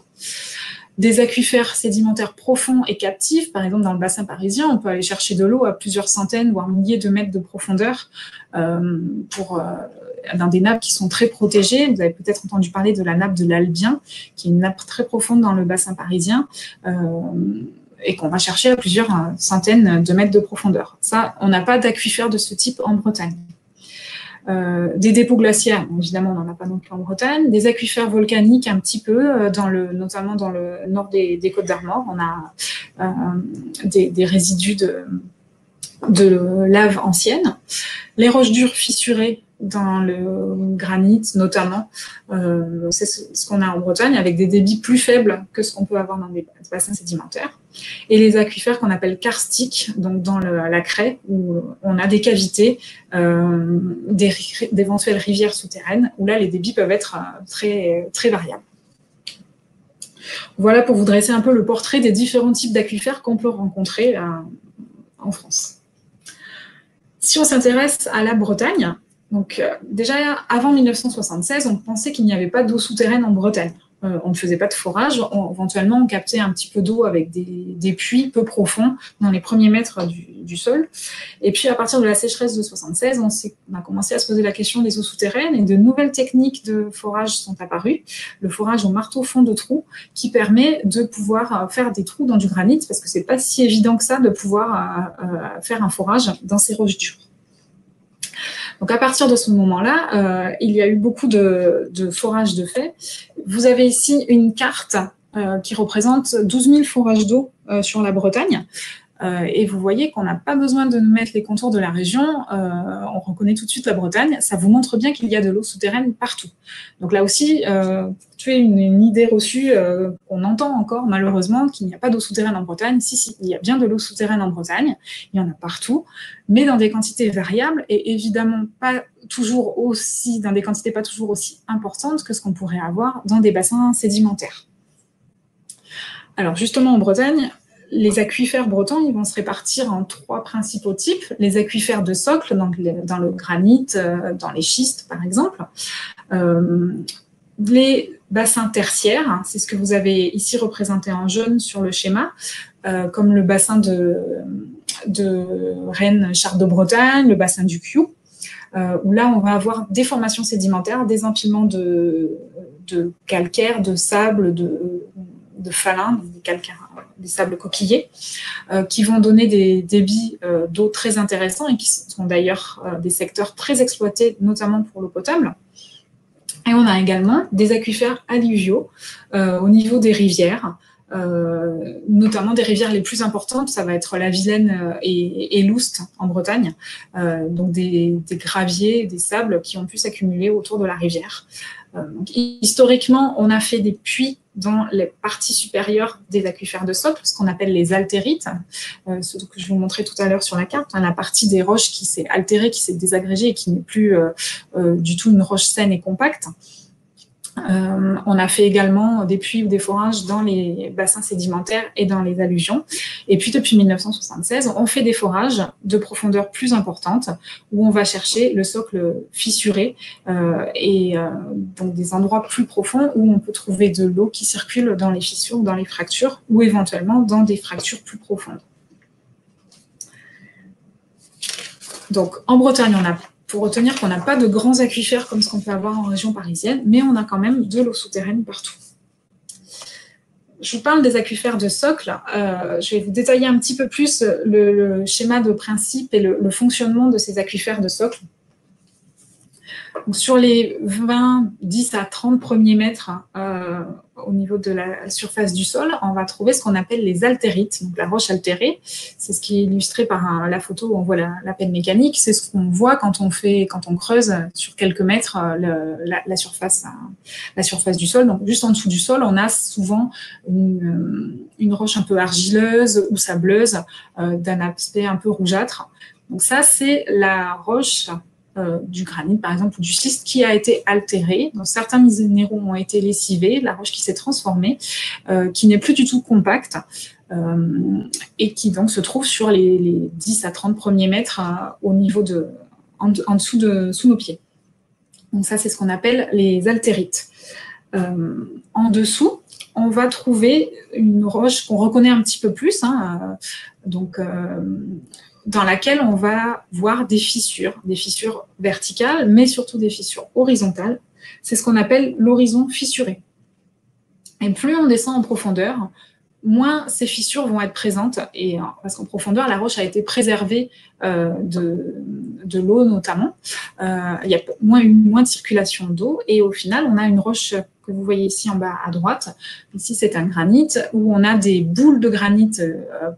Des aquifères sédimentaires profonds et captifs, par exemple dans le bassin parisien, on peut aller chercher de l'eau à plusieurs centaines, voire milliers de mètres de profondeur dans des nappes qui sont très protégées. Vous avez peut-être entendu parler de la nappe de l'Albien, qui est une nappe très profonde dans le bassin parisien, et qu'on va chercher à plusieurs centaines de mètres de profondeur. Ça, on n'a pas d'aquifère de ce type en Bretagne. Des dépôts glaciaires, évidemment, on n'en a pas non plus en Bretagne. Des aquifères volcaniques, un petit peu, notamment dans le nord des Côtes d'Armor. On a des résidus de lave ancienne. Les roches dures fissurées dans le granit, notamment. C'est ce qu'on a en Bretagne, avec des débits plus faibles que ce qu'on peut avoir dans des bassins sédimentaires. Et les aquifères qu'on appelle karstiques, donc dans la craie, où on a des cavités, d'éventuelles rivières souterraines, où là, les débits peuvent être très, très variables. Voilà pour vous dresser un peu le portrait des différents types d'aquifères qu'on peut rencontrer en France. Si on s'intéresse à la Bretagne, donc déjà avant 1976, on pensait qu'il n'y avait pas d'eau souterraine en Bretagne. On ne faisait pas de forage, éventuellement on captait un petit peu d'eau avec des puits peu profonds dans les premiers mètres du sol. Et puis à partir de la sécheresse de 1976, on a commencé à se poser la question des eaux souterraines et de nouvelles techniques de forage sont apparues. Le forage au marteau fond de trou qui permet de pouvoir faire des trous dans du granit parce que c'est pas si évident que ça de pouvoir faire un forage dans ces roches dures. Donc à partir de ce moment-là, il y a eu beaucoup de forages de fait. Vous avez ici une carte qui représente 12 000 forages d'eau sur la Bretagne. Et vous voyez qu'on n'a pas besoin de mettre les contours de la région, on reconnaît tout de suite la Bretagne, ça vous montre bien qu'il y a de l'eau souterraine partout. Donc là aussi, tu as une idée reçue qu'on entend encore malheureusement qu'il n'y a pas d'eau souterraine en Bretagne. Si, il y a bien de l'eau souterraine en Bretagne, il y en a partout, mais dans des quantités variables et évidemment pas toujours aussi, dans des quantités pas toujours aussi importantes que ce qu'on pourrait avoir dans des bassins sédimentaires. Alors justement en Bretagne, les aquifères bretons, ils vont se répartir en 3 principaux types. Les aquifères de socle, donc dans le granit, dans les schistes par exemple. Les bassins tertiaires, c'est ce que vous avez ici représenté en jaune sur le schéma, comme le bassin de Rennes, Chartres de Bretagne, le bassin du Kiou, où là on va avoir des formations sédimentaires, des empilements de calcaire, de sable, de falin, des calcaires des sables coquillés, qui vont donner des débits d'eau très intéressants et qui sont d'ailleurs des secteurs très exploités, notamment pour l'eau potable. Et on a également des aquifères alluviaux au niveau des rivières, notamment des rivières les plus importantes, ça va être la Vilaine et l'Oust en Bretagne, donc des graviers, des sables qui ont pu s'accumuler autour de la rivière. Donc, historiquement, on a fait des puits dans les parties supérieures des aquifères de socle, ce qu'on appelle les altérites, ce que je vous montrais tout à l'heure sur la carte, la partie des roches qui s'est altérée, qui s'est désagrégée et qui n'est plus du tout une roche saine et compacte. On a fait également des puits ou des forages dans les bassins sédimentaires et dans les alluvions. Et puis, depuis 1976, on fait des forages de profondeur plus importante où on va chercher le socle fissuré donc des endroits plus profonds où on peut trouver de l'eau qui circule dans les fissures, dans les fractures ou éventuellement dans des fractures plus profondes. Donc, en Bretagne, faut retenir qu'on n'a pas de grands aquifères comme ce qu'on peut avoir en région parisienne, mais on a quand même de l'eau souterraine partout. Je vous parle des aquifères de socle. Je vais vous détailler un petit peu plus le schéma de principe et le fonctionnement de ces aquifères de socle. Donc, sur les 10 à 30 premiers mètres au niveau de la surface du sol, on va trouver ce qu'on appelle les altérites, donc la roche altérée. C'est ce qui est illustré par la photo où on voit la pelle mécanique. C'est ce qu'on voit quand on creuse sur quelques mètres la surface du sol. Donc, juste en dessous du sol, on a souvent une roche un peu argileuse ou sableuse d'un aspect un peu rougeâtre. Donc ça, c'est la roche du granit, par exemple, ou du schiste qui a été altéré. Donc, certains minéraux ont été lessivés, la roche qui s'est transformée, qui n'est plus du tout compacte et qui donc se trouve sur les 10 à 30 premiers mètres au niveau en dessous sous nos pieds. Donc ça, c'est ce qu'on appelle les altérites. En dessous, on va trouver une roche qu'on reconnaît un petit peu plus, dans laquelle on va voir des fissures verticales, mais surtout des fissures horizontales. C'est ce qu'on appelle l'horizon fissuré. Et plus on descend en profondeur, moins ces fissures vont être présentes, parce qu'en profondeur, la roche a été préservée de l'eau notamment. Il y a moins de circulation d'eau, et au final, on a une roche que vous voyez ici en bas à droite. Ici, c'est un granit, où on a des boules de granit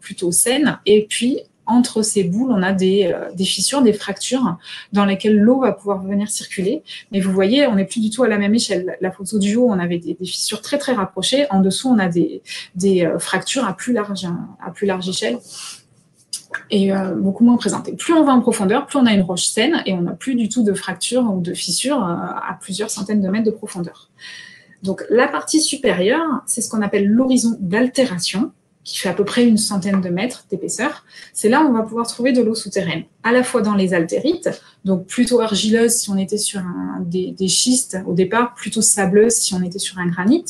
plutôt saines, et puis entre ces boules, on a des fissures, des fractures dans lesquelles l'eau va pouvoir venir circuler. Mais vous voyez, on n'est plus du tout à la même échelle. La photo du haut, on avait des fissures très, très rapprochées. En dessous, on a des fractures à plus large échelle et beaucoup moins présentes. Et plus on va en profondeur, plus on a une roche saine et on n'a plus du tout de fractures ou de fissures à plusieurs centaines de mètres de profondeur. Donc, la partie supérieure, c'est ce qu'on appelle l'horizon d'altération, qui fait à peu près une centaine de mètres d'épaisseur. C'est là où on va pouvoir trouver de l'eau souterraine, à la fois dans les altérites, donc plutôt argileuse si on était sur des schistes au départ, plutôt sableuse si on était sur un granit,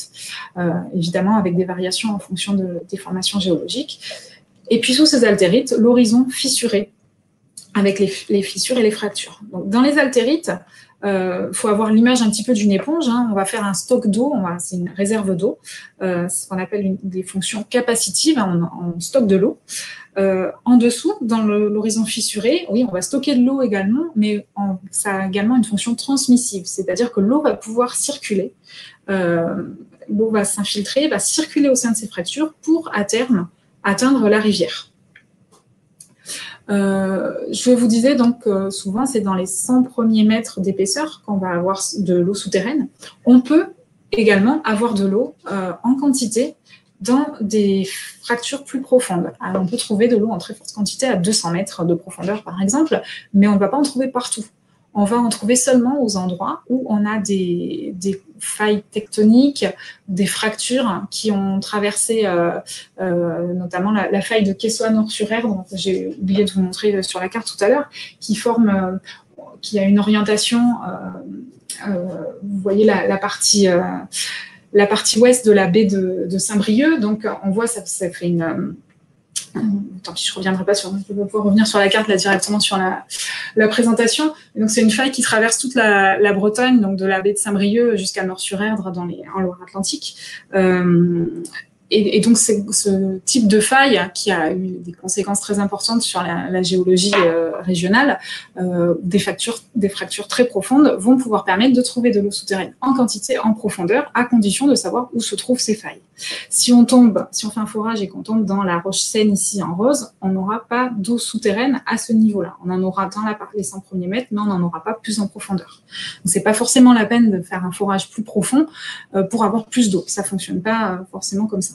évidemment avec des variations en fonction des formations géologiques. Et puis sous ces altérites, l'horizon fissuré, avec les fissures et les fractures. Donc, dans les altérites, faut avoir l'image un petit peu d'une éponge. On va faire un stock d'eau, c'est une réserve d'eau, c'est ce qu'on appelle des fonctions capacitives, on stocke de l'eau. En dessous, dans l'horizon fissuré, oui, on va stocker de l'eau également, mais ça a également une fonction transmissive, c'est-à-dire que l'eau va pouvoir circuler, l'eau va s'infiltrer, va circuler au sein de ces fractures pour, à terme, atteindre la rivière. Je vous disais donc souvent c'est dans les 100 premiers mètres d'épaisseur qu'on va avoir de l'eau souterraine. On peut également avoir de l'eau en quantité dans des fractures plus profondes. Alors, on peut trouver de l'eau en très forte quantité à 200 mètres de profondeur par exemple, mais on ne va pas en trouver partout. On va en trouver seulement aux endroits où on a des failles tectoniques, des fractures qui ont traversé notamment la faille de Quessoy-Nord-sur-Erdre, j'ai oublié de vous montrer sur la carte tout à l'heure, qui a une orientation, vous voyez la partie ouest de la baie de Saint-Brieuc, donc on voit ça fait une... Tant pis, je ne reviendrai pas je vais pouvoir revenir sur la carte là directement sur la présentation. Donc c'est une faille qui traverse toute la Bretagne, donc de la baie de Saint-Brieuc jusqu'à Nord-sur-Erdre en Loire-Atlantique. donc, c'est ce type de faille qui a eu des conséquences très importantes sur la géologie régionale, des fractures très profondes vont pouvoir permettre de trouver de l'eau souterraine en quantité, en profondeur, à condition de savoir où se trouvent ces failles. Si on fait un forage et qu'on tombe dans la roche Seine ici en rose, on n'aura pas d'eau souterraine à ce niveau-là. On en aura dans les 100 premiers mètres, mais on n'en aura pas plus en profondeur. Donc, c'est pas forcément la peine de faire un forage plus profond pour avoir plus d'eau. Ça fonctionne pas forcément comme ça.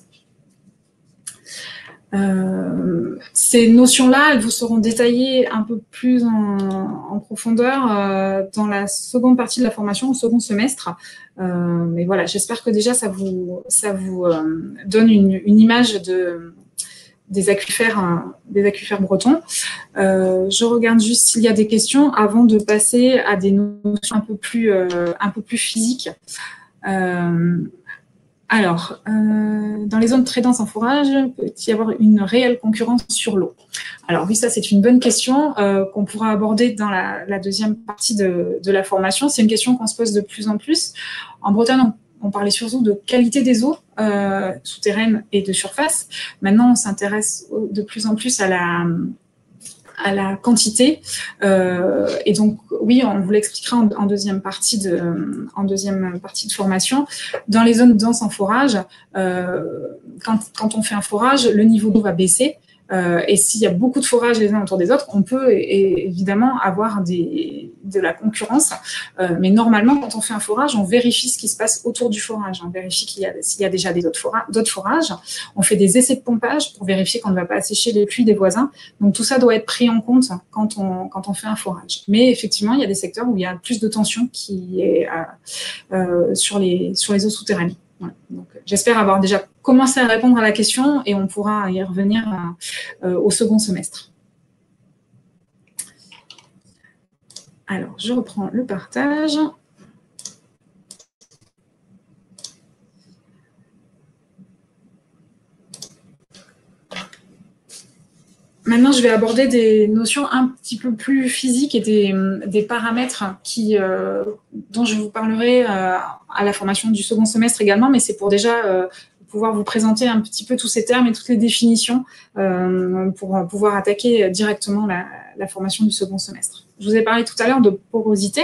Ces notions-là, elles vous seront détaillées un peu plus en profondeur dans la seconde partie de la formation, au second semestre. Mais voilà, j'espère que déjà ça vous donne une image des aquifères bretons. Je regarde juste s'il y a des questions avant de passer à des notions un peu plus physiques. Alors, dans les zones très denses en forage, peut-il y avoir une réelle concurrence sur l'eau? Alors oui, ça c'est une bonne question qu'on pourra aborder dans la deuxième partie de la formation. C'est une question qu'on se pose de plus en plus. En Bretagne, on parlait surtout de qualité des eaux souterraines et de surface. Maintenant, on s'intéresse de plus en plus à la quantité. Et donc, oui, on vous l'expliquera en deuxième partie de formation. Dans les zones denses en forage, quand on fait un forage, le niveau d'eau va baisser. Et s'il y a beaucoup de forages les uns autour des autres, on peut évidemment avoir de la concurrence. Mais normalement, quand on fait un forage, on vérifie ce qui se passe autour du forage. On vérifie s'il y a déjà d'autres forages. On fait des essais de pompage pour vérifier qu'on ne va pas assécher les puits des voisins. Donc tout ça doit être pris en compte quand on fait un forage. Mais effectivement, il y a des secteurs où il y a plus de tension qui est sur les eaux souterraines. Voilà. Donc, j'espère avoir déjà commencé à répondre à la question et on pourra y revenir au second semestre. Alors, je reprends le partage. Maintenant, je vais aborder des notions un petit peu plus physiques et des paramètres dont je vous parlerai à la formation du second semestre également, mais c'est pour déjà pouvoir vous présenter un petit peu tous ces termes et toutes les définitions pour pouvoir attaquer directement la formation du second semestre. Je vous ai parlé tout à l'heure de porosité.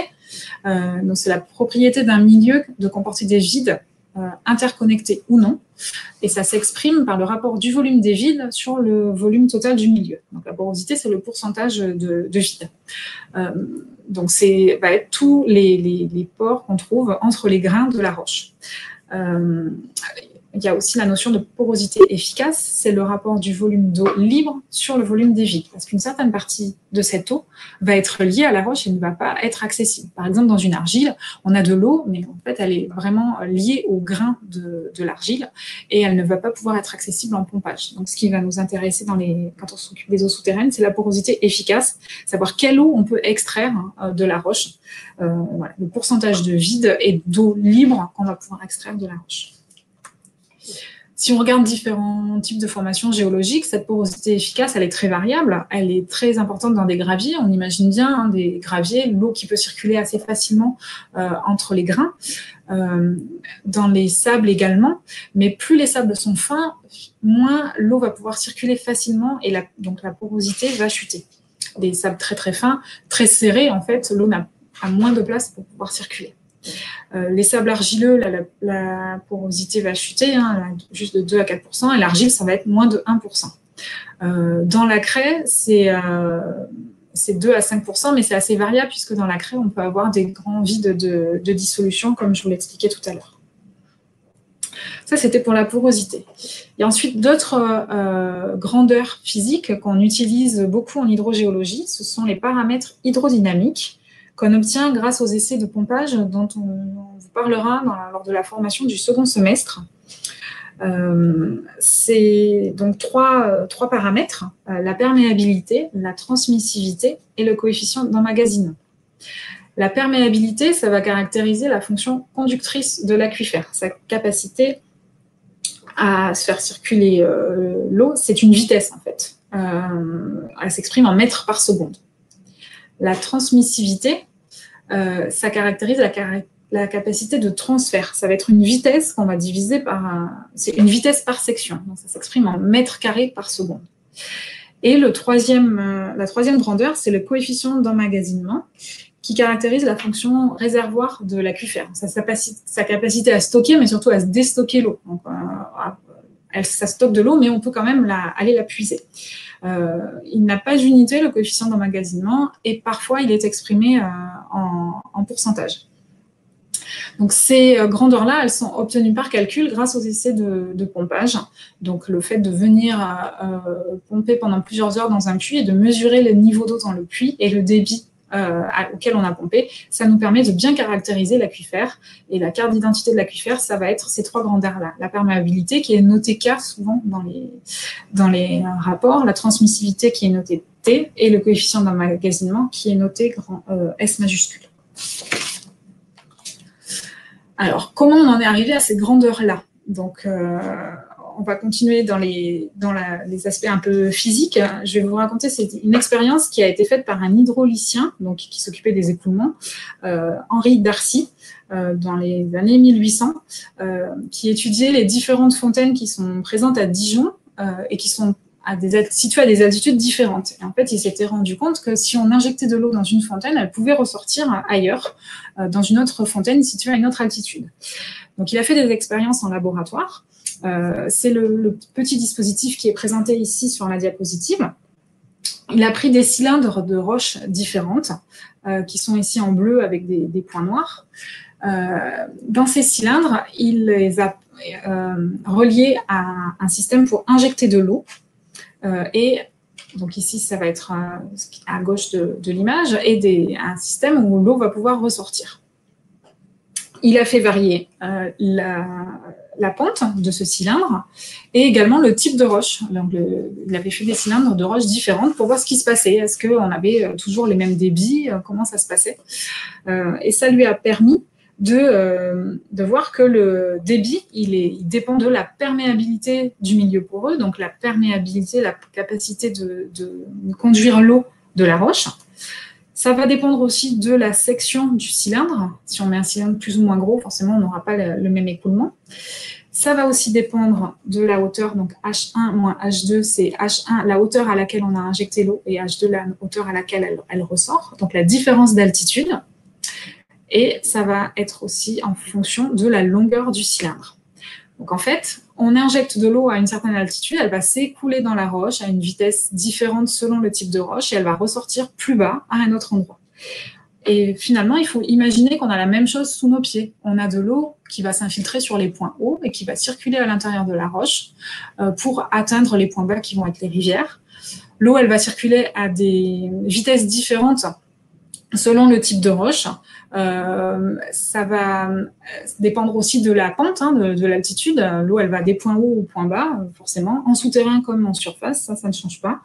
Donc, c'est la propriété d'un milieu de comporter des vides interconnectés ou non. Et ça s'exprime par le rapport du volume des vides sur le volume total du milieu. Donc, la porosité, c'est le pourcentage de vide. Donc, c'est tous les pores qu'on trouve entre les grains de la roche. Il y a aussi la notion de porosité efficace, c'est le rapport du volume d'eau libre sur le volume des vides, parce qu'une certaine partie de cette eau va être liée à la roche et ne va pas être accessible. Par exemple, dans une argile, on a de l'eau, mais en fait, elle est vraiment liée au grain de l'argile et elle ne va pas pouvoir être accessible en pompage. Donc, ce qui va nous intéresser quand on s'occupe des eaux souterraines, c'est la porosité efficace, savoir quelle eau on peut extraire de la roche, voilà, le pourcentage de vide et d'eau libre qu'on va pouvoir extraire de la roche. Si on regarde différents types de formations géologiques, cette porosité efficace, elle est très variable. Elle est très importante dans des graviers. On imagine bien des graviers, l'eau qui peut circuler assez facilement entre les grains. Dans les sables également. Mais plus les sables sont fins, moins l'eau va pouvoir circuler facilement et donc la porosité va chuter. Des sables très très fins, très serrés, en fait, l'eau a moins de place pour pouvoir circuler. Les sables argileux, la porosité va chuter, juste de 2 à 4%, et l'argile, ça va être moins de 1%. Dans la craie, c'est 2 à 5%, mais c'est assez variable, puisque dans la craie, on peut avoir des grands vides de dissolution, comme je vous l'expliquais tout à l'heure. Ça, c'était pour la porosité. Il y a ensuite d'autres grandeurs physiques qu'on utilise beaucoup en hydrogéologie. Ce sont les paramètres hydrodynamiques qu'on obtient grâce aux essais de pompage dont on vous parlera lors de la formation du second semestre. C'est donc trois paramètres, la perméabilité, la transmissivité et le coefficient d'emmagasinement. La perméabilité, ça va caractériser la fonction conductrice de l'aquifère, sa capacité à se faire circuler l'eau, c'est une vitesse en fait. Elle s'exprime en mètres par seconde. La transmissivité, ça caractérise la capacité de transfert. Ça va être une vitesse qu'on va diviser par... C'est une vitesse par section. Donc, ça s'exprime en mètres carrés par seconde. Et la troisième grandeur, c'est le coefficient d'emmagasinement qui caractérise la fonction réservoir de l'aquifère. Sa capacité à stocker, mais surtout à se déstocker l'eau. Donc, ça stocke de l'eau, mais on peut quand même aller la puiser. Il n'a pas d'unité, le coefficient d'emmagasinement, et parfois il est exprimé en pourcentage. Donc ces grandeurs-là, elles sont obtenues par calcul grâce aux essais de pompage. Donc le fait de venir pomper pendant plusieurs heures dans un puits et de mesurer le niveau d'eau dans le puits et le débit auquel on a pompé, ça nous permet de bien caractériser l'aquifère. Et la carte d'identité de l'aquifère, ça va être ces trois grandeurs-là. La perméabilité qui est notée K souvent dans les rapports, la transmissivité qui est notée T et le coefficient d'emmagasinement qui est noté S majuscule. Alors, comment on en est arrivé à ces grandeurs-là? Donc, on va continuer dans les aspects un peu physiques. Je vais vous raconter, c'est une expérience qui a été faite par un hydraulicien, donc qui s'occupait des écoulements, Henri Darcy, dans les années 1800, qui étudiait les différentes fontaines qui sont présentes à Dijon et qui sont situées à des altitudes différentes. Et en fait, il s'était rendu compte que si on injectait de l'eau dans une fontaine, elle pouvait ressortir ailleurs, dans une autre fontaine située à une autre altitude. Donc, il a fait des expériences en laboratoire. C'est le petit dispositif qui est présenté ici sur la diapositive. Il a pris des cylindres de roches différentes, qui sont ici en bleu avec des points noirs. Dans ces cylindres, il les a reliés à un système pour injecter de l'eau. Et donc ici, ça va être à gauche de l'image, et un système où l'eau va pouvoir ressortir. Il a fait varier la pente de ce cylindre et également le type de roche. Donc, il avait fait des cylindres de roches différentes pour voir ce qui se passait. Est-ce qu'on avait toujours les mêmes débits? Comment ça se passait? Et ça lui a permis de voir que le débit, il dépend de la perméabilité du milieu poreux, donc la perméabilité, la capacité de conduire l'eau de la roche. Ça va dépendre aussi de la section du cylindre. Si on met un cylindre plus ou moins gros, forcément, on n'aura pas le même écoulement. Ça va aussi dépendre de la hauteur, donc H1 moins H2, c'est H1, la hauteur à laquelle on a injecté l'eau, et H2, la hauteur à laquelle elle ressort, donc la différence d'altitude. Et ça va être aussi en fonction de la longueur du cylindre. Donc en fait, on injecte de l'eau à une certaine altitude, elle va s'écouler dans la roche à une vitesse différente selon le type de roche et elle va ressortir plus bas à un autre endroit. Et finalement, il faut imaginer qu'on a la même chose sous nos pieds. On a de l'eau qui va s'infiltrer sur les points hauts et qui va circuler à l'intérieur de la roche pour atteindre les points bas qui vont être les rivières. L'eau, elle va circuler à des vitesses différentes selon le type de roche. Ça va dépendre aussi de la pente, de l'altitude. L'eau, elle va des points hauts aux points bas, forcément, en souterrain comme en surface, ça ne change pas.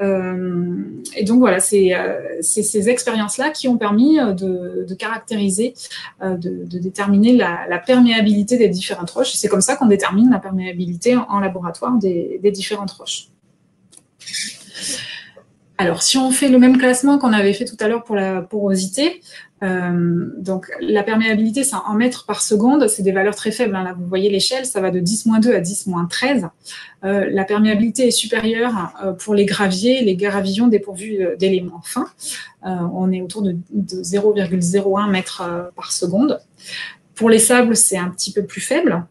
Et donc voilà, c'est ces expériences-là qui ont permis de caractériser, de déterminer la perméabilité des différentes roches. C'est comme ça qu'on détermine la perméabilité en laboratoire des différentes roches. Alors, si on fait le même classement qu'on avait fait tout à l'heure pour la porosité, donc la perméabilité, c'est en mètres par seconde, c'est des valeurs très faibles. Là, vous voyez l'échelle, ça va de 10-2 à 10-13. La perméabilité est supérieure pour les graviers, les gravillons dépourvus d'éléments fins. On est autour de 0,01 mètres par seconde. Pour les sables, c'est un petit peu plus faible.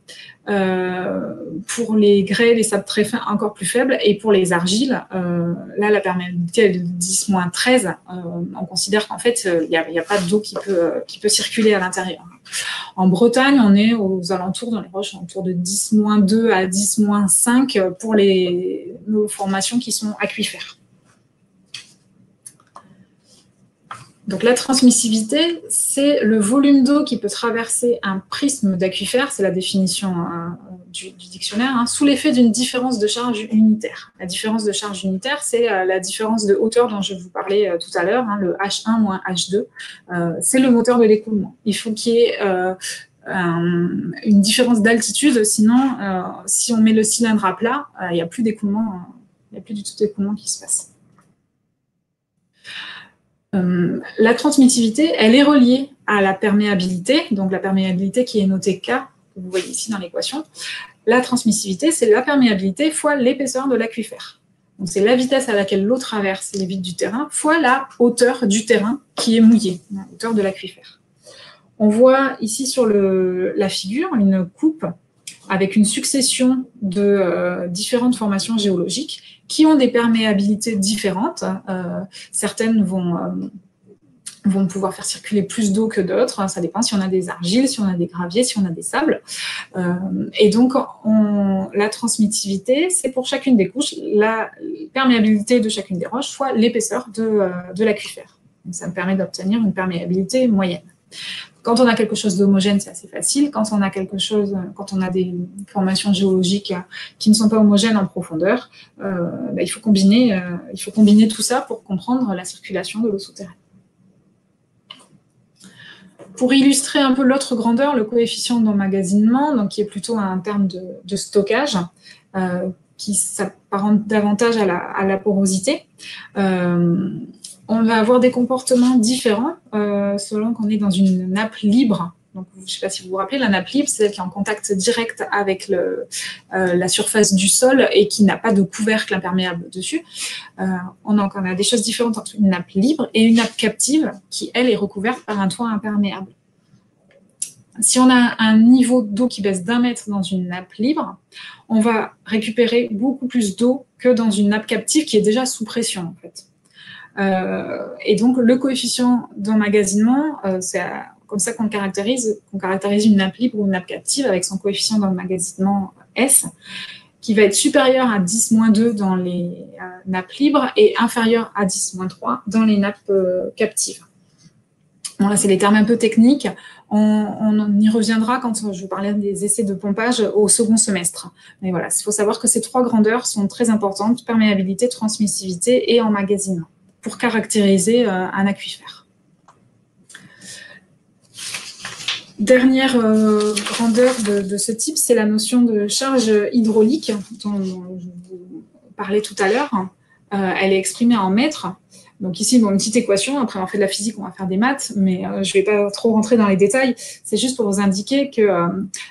Pour les grès, les sables très fins, encore plus faibles. Et pour les argiles, là, la perméabilité est de 10-13. On considère qu'en fait, il n'y a pas d'eau qui peut circuler à l'intérieur. En Bretagne, on est aux alentours, dans les roches, autour de 10-2 à 10-5 pour nos formations qui sont aquifères. Donc la transmissivité, c'est le volume d'eau qui peut traverser un prisme d'aquifère, c'est la définition du dictionnaire, sous l'effet d'une différence de charge unitaire. La différence de charge unitaire, c'est la différence de hauteur dont je vous parlais tout à l'heure, le H1 moins H2, c'est le moteur de l'écoulement. Il faut qu'il y ait une différence d'altitude, sinon, si on met le cylindre à plat, il n'y a plus d'écoulement, il n'y a plus du tout d'écoulement qui se passe. La transmissivité, elle est reliée à la perméabilité, donc la perméabilité qui est notée K, que vous voyez ici dans l'équation. La transmissivité, c'est la perméabilité fois l'épaisseur de l'aquifère. Donc c'est la vitesse à laquelle l'eau traverse les vitres du terrain fois la hauteur du terrain qui est mouillé, la hauteur de l'aquifère. On voit ici sur la figure une coupe avec une succession de différentes formations géologiques qui ont des perméabilités différentes. Certaines vont pouvoir faire circuler plus d'eau que d'autres. Ça dépend si on a des argiles, si on a des graviers, si on a des sables. Et donc, la transmissivité, c'est pour chacune des couches la perméabilité de chacune des roches fois l'épaisseur de l'aquifère. Ça me permet d'obtenir une perméabilité moyenne. Quand on a quelque chose d'homogène, c'est assez facile. Quand on a des formations géologiques qui ne sont pas homogènes en profondeur, il faut combiner tout ça pour comprendre la circulation de l'eau souterraine. Pour illustrer un peu l'autre grandeur, le coefficient d'emmagasinement, donc qui est plutôt un terme de stockage, qui s'apparente davantage à la porosité. On va avoir des comportements différents selon qu'on est dans une nappe libre. Donc, je ne sais pas si vous vous rappelez, la nappe libre, c'est celle qui est en contact direct avec la surface du sol et qui n'a pas de couvercle imperméable dessus. On a des choses différentes entre une nappe libre et une nappe captive qui, elle, est recouverte par un toit imperméable. Si on a un niveau d'eau qui baisse d'1 mètre dans une nappe libre, on va récupérer beaucoup plus d'eau que dans une nappe captive qui est déjà sous pression, en fait. Et donc, le coefficient d'emmagasinement, c'est comme ça qu'on caractérise une nappe libre ou une nappe captive avec son coefficient d'emmagasinement S, qui va être supérieur à 10-2 dans les nappes libres et inférieur à 10-3 dans les nappes captives. Bon, là, c'est les termes un peu techniques. On y reviendra quand je vous parlais des essais de pompage au second semestre. Mais voilà, il faut savoir que ces trois grandeurs sont très importantes, perméabilité, transmissivité et emmagasinement, pour caractériser un aquifère. Dernière grandeur de ce type, c'est la notion de charge hydraulique dont je vous parlais tout à l'heure. Elle est exprimée en mètres. Donc ici, une petite équation. Après, on fait de la physique, on va faire des maths, mais je ne vais pas trop rentrer dans les détails. C'est juste pour vous indiquer que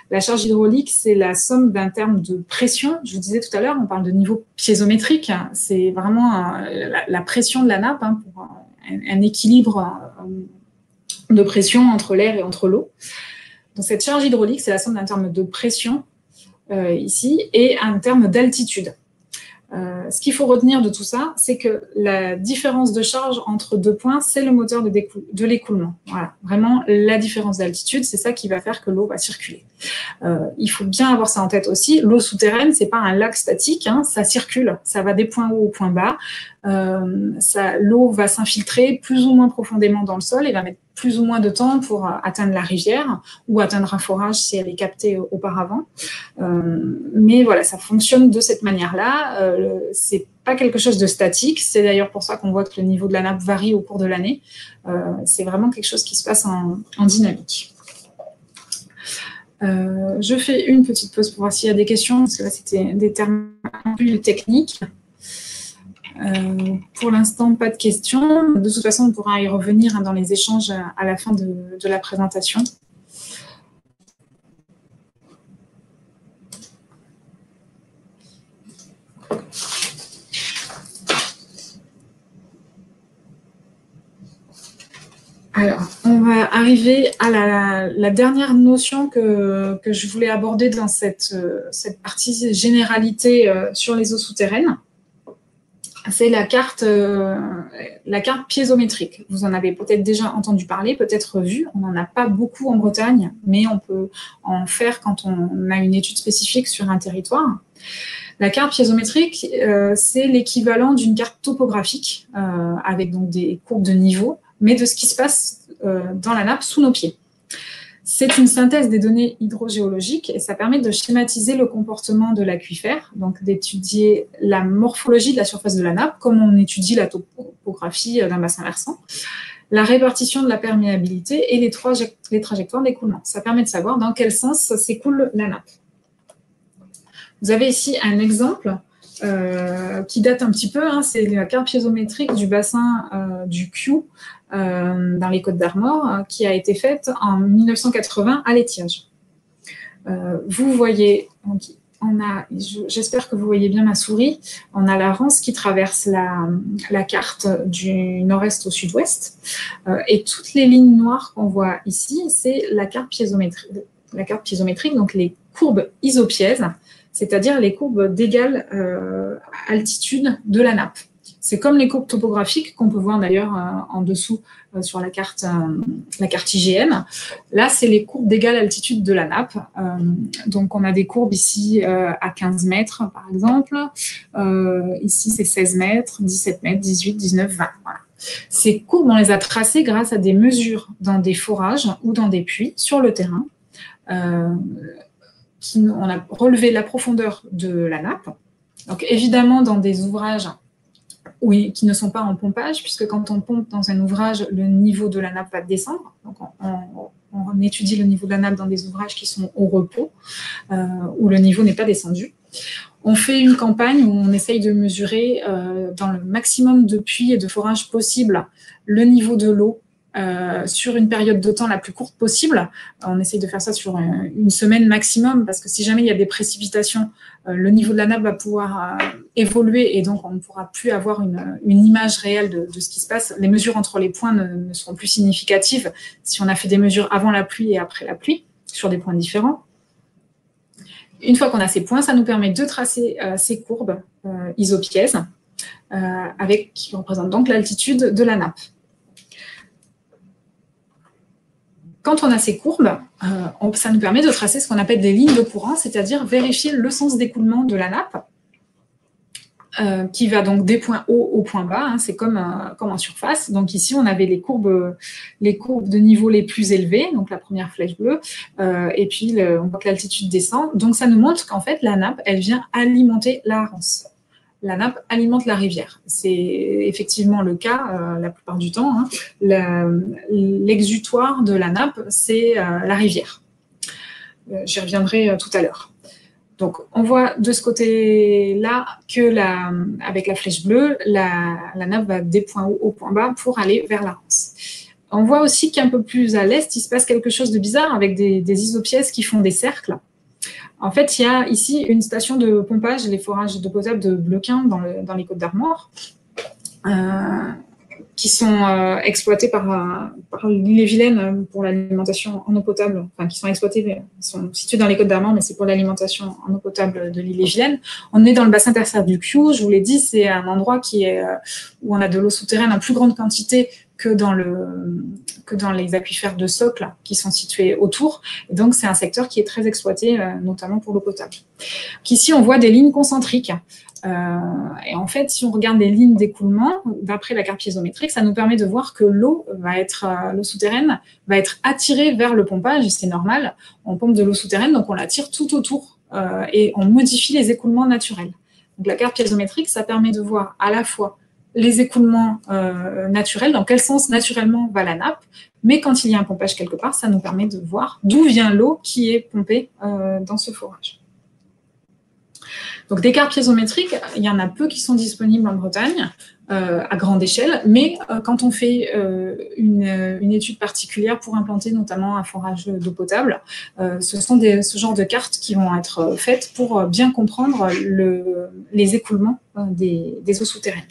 la charge hydraulique, c'est la somme d'un terme de pression. Je vous disais tout à l'heure, on parle de niveau piézométrique. C'est vraiment la pression de la nappe pour un équilibre de pression entre l'air et entre l'eau. Donc cette charge hydraulique, c'est la somme d'un terme de pression ici et un terme d'altitude. Ce qu'il faut retenir de tout ça, c'est que la différence de charge entre deux points, c'est le moteur de l'écoulement. Voilà, vraiment la différence d'altitude, c'est ça qui va faire que l'eau va circuler. Il faut bien avoir ça en tête aussi. L'eau souterraine, c'est pas un lac statique, ça circule, ça va des points hauts aux points bas. L'eau va s'infiltrer plus ou moins profondément dans le sol et va mettre plus ou moins de temps pour atteindre la rivière ou atteindre un forage si elle est captée auparavant. Mais voilà, ça fonctionne de cette manière-là. C'est pas quelque chose de statique. C'est d'ailleurs pour ça qu'on voit que le niveau de la nappe varie au cours de l'année. C'est vraiment quelque chose qui se passe en dynamique. Je fais une petite pause pour voir s'il y a des questions, parce que là, c'était des termes un peu plus techniques. Pour l'instant, pas de questions. De toute façon, on pourra y revenir dans les échanges à la fin de la présentation. Alors, on va arriver à la dernière notion que je voulais aborder dans cette partie généralité sur les eaux souterraines. C'est la carte piézométrique. Vous en avez peut-être déjà entendu parler, peut-être vu. On n'en a pas beaucoup en Bretagne, mais on peut en faire quand on a une étude spécifique sur un territoire. La carte piézométrique, c'est l'équivalent d'une carte topographique avec donc des courbes de niveau, mais de ce qui se passe dans la nappe sous nos pieds. C'est une synthèse des données hydrogéologiques et ça permet de schématiser le comportement de l'aquifère, donc d'étudier la morphologie de la surface de la nappe, comme on étudie la topographie d'un bassin versant, la répartition de la perméabilité et les trajectoires d'écoulement. Ça permet de savoir dans quel sens s'écoule la nappe. Vous avez ici un exemple qui date un petit peu, hein, c'est la carte piézométrique du bassin du Kew dans les Côtes-d'Armor, qui a été faite en 1980 à l'étiage. Vous voyez, j'espère que vous voyez bien ma souris, on a la Rance qui traverse la carte du nord-est au sud-ouest, et toutes les lignes noires qu'on voit ici, c'est la carte piézométrique, donc les courbes isopièses, c'est-à-dire les courbes d'égale altitude de la nappe. C'est comme les courbes topographiques qu'on peut voir d'ailleurs en dessous sur la carte IGN. Là, c'est les courbes d'égale altitude de la nappe. Donc, on a des courbes ici à 15 mètres, par exemple. Ici, c'est 16 mètres, 17 mètres, 18, 19, 20. Voilà. Ces courbes, on les a tracées grâce à des mesures dans des forages ou dans des puits sur le terrain. On a relevé la profondeur de la nappe. Donc, évidemment, dans des ouvrages qui ne sont pas en pompage, puisque quand on pompe dans un ouvrage, le niveau de la nappe va descendre. Donc, on étudie le niveau de la nappe dans des ouvrages qui sont au repos, où le niveau n'est pas descendu. On fait une campagne où on essaye de mesurer dans le maximum de puits et de forages possible le niveau de l'eau sur une période de temps la plus courte possible. On essaye de faire ça sur une semaine maximum, parce que si jamais il y a des précipitations, le niveau de la nappe va pouvoir évoluer et donc on ne pourra plus avoir une image réelle de ce qui se passe. Les mesures entre les points ne seront plus significatives si on a fait des mesures avant la pluie et après la pluie, sur des points différents. Une fois qu'on a ces points, ça nous permet de tracer ces courbes isopièses qui représentent donc l'altitude de la nappe. Quand on a ces courbes, ça nous permet de tracer ce qu'on appelle des lignes de courant, c'est-à-dire vérifier le sens d'écoulement de la nappe, qui va donc des points hauts au point bas, hein, c'est comme en surface. Donc ici, on avait les courbes de niveau les plus élevées, donc la première flèche bleue, et puis on voit que l'altitude descend. Donc ça nous montre qu'en fait, la nappe, elle vient alimenter la Rance. La nappe alimente la rivière. C'est effectivement le cas la plupart du temps. Hein. L'exutoire de la nappe, c'est la rivière. J'y reviendrai tout à l'heure. Donc, on voit de ce côté-là que avec la flèche bleue, la nappe va des points hauts au point bas pour aller vers la Rance. On voit aussi qu'un peu plus à l'est, il se passe quelque chose de bizarre avec des isopièces qui font des cercles. En fait, il y a ici une station de pompage, les forages d'eau potable de Bleuquin dans les Côtes-d'Armor, qui sont exploités par l'Ille-et-Vilaine pour l'alimentation en eau potable, enfin qui sont exploités, ils sont situés dans les Côtes-d'Armor, mais c'est pour l'alimentation en eau potable de l'Ille-et-Vilaine. On est dans le bassin tertiaire du Kew, je vous l'ai dit, c'est un endroit où on a de l'eau souterraine en plus grande quantité que dans les aquifères de socle qui sont situés autour. Et donc, c'est un secteur qui est très exploité, notamment pour l'eau potable. Ici, on voit des lignes concentriques. Et en fait, si on regarde les lignes d'écoulement, d'après la carte piézométrique, ça nous permet de voir que l'eau souterraine va être attirée vers le pompage, et c'est normal. On pompe de l'eau souterraine, donc on l'attire tout autour et on modifie les écoulements naturels. Donc, la carte piézométrique, ça permet de voir à la fois les écoulements naturels, dans quel sens naturellement va la nappe, mais quand il y a un pompage quelque part, ça nous permet de voir d'où vient l'eau qui est pompée dans ce forage. Donc des cartes piézométriques, il y en a peu qui sont disponibles en Bretagne à grande échelle, mais quand on fait une étude particulière pour implanter notamment un forage d'eau potable, ce sont ce genre de cartes qui vont être faites pour bien comprendre les écoulements des eaux souterraines.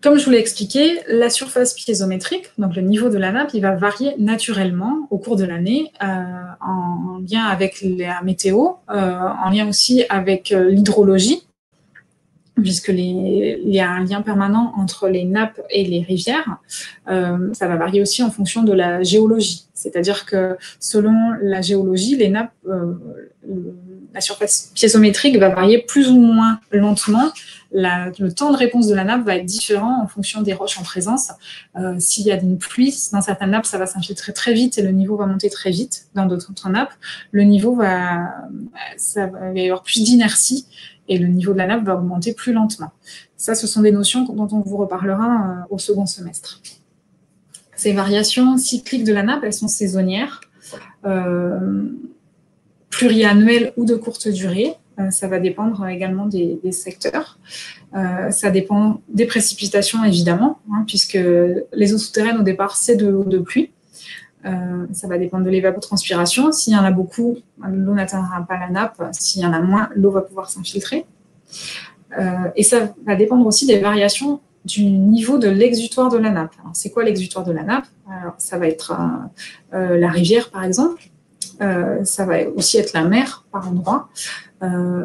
Comme je vous l'ai expliqué, la surface piézométrique, donc le niveau de la nappe, il va varier naturellement au cours de l'année en lien avec la météo, en lien aussi avec l'hydrologie, puisqu'il y a un lien permanent entre les nappes et les rivières. Ça va varier aussi en fonction de la géologie, c'est-à-dire que selon la géologie, les nappes, la surface piézométrique va varier plus ou moins lentement. Le temps de réponse de la nappe va être différent en fonction des roches en présence. S'il y a une pluie, dans certaines nappes, ça va s'infiltrer très vite et le niveau va monter très vite. Dans d'autres nappes, le niveau il va y avoir plus d'inertie et le niveau de la nappe va augmenter plus lentement. Ça, ce sont des notions dont on vous reparlera au second semestre. Ces variations cycliques de la nappe, elles sont saisonnières. pluriannuelles ou de courte durée. Ça va dépendre également des secteurs. Ça dépend des précipitations, évidemment, puisque les eaux souterraines, au départ, c'est de l'eau de pluie. Ça va dépendre de l'évapotranspiration. S'il y en a beaucoup, l'eau n'atteindra pas la nappe. S'il y en a moins, l'eau va pouvoir s'infiltrer. Et ça va dépendre aussi des variations du niveau de l'exutoire de la nappe. C'est quoi l'exutoire de la nappe? Alors, ça va être la rivière, par exemple. Ça va aussi être la mer, par endroit.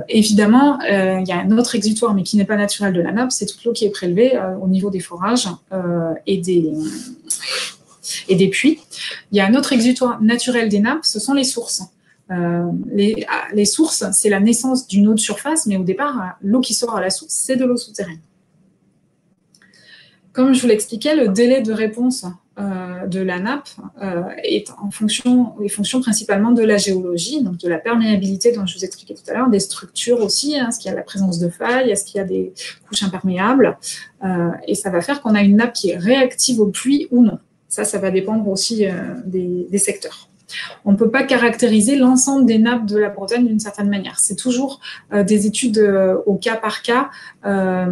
Évidemment, il y a un autre exutoire, mais qui n'est pas naturel de la nappe, c'est toute l'eau qui est prélevée au niveau des forages et des puits. Il y a un autre exutoire naturel des nappes, ce sont les sources. Les sources, c'est la naissance d'une eau de surface, mais au départ, l'eau qui sort à la source, c'est de l'eau souterraine. Comme je vous l'expliquais, le délai de réponse de la nappe est en fonction principalement de la géologie, donc de la perméabilité dont je vous expliquais tout à l'heure, des structures aussi, est-ce qu'il y a la présence de failles, est-ce qu'il y a des couches imperméables, et ça va faire qu'on a une nappe qui est réactive aux pluies ou non. Ça va dépendre aussi des secteurs. On ne peut pas caractériser l'ensemble des nappes de la Bretagne d'une certaine manière. C'est toujours des études au cas par cas par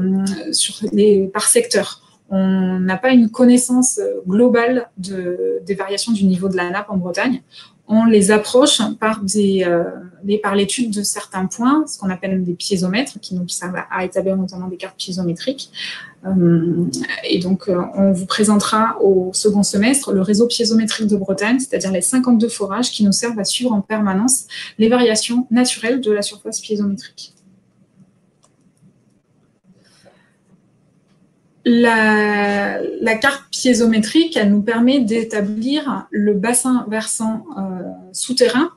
secteur. On n'a pas une connaissance globale des variations du niveau de la nappe en Bretagne. On les approche par l'étude de certains points, ce qu'on appelle des piézomètres, qui nous servent à établir notamment des cartes piézométriques. Et donc, on vous présentera au second semestre le réseau piézométrique de Bretagne, c'est-à-dire les 52 forages qui nous servent à suivre en permanence les variations naturelles de la surface piézométrique. La carte piézométrique, elle nous permet d'établir le bassin versant souterrain.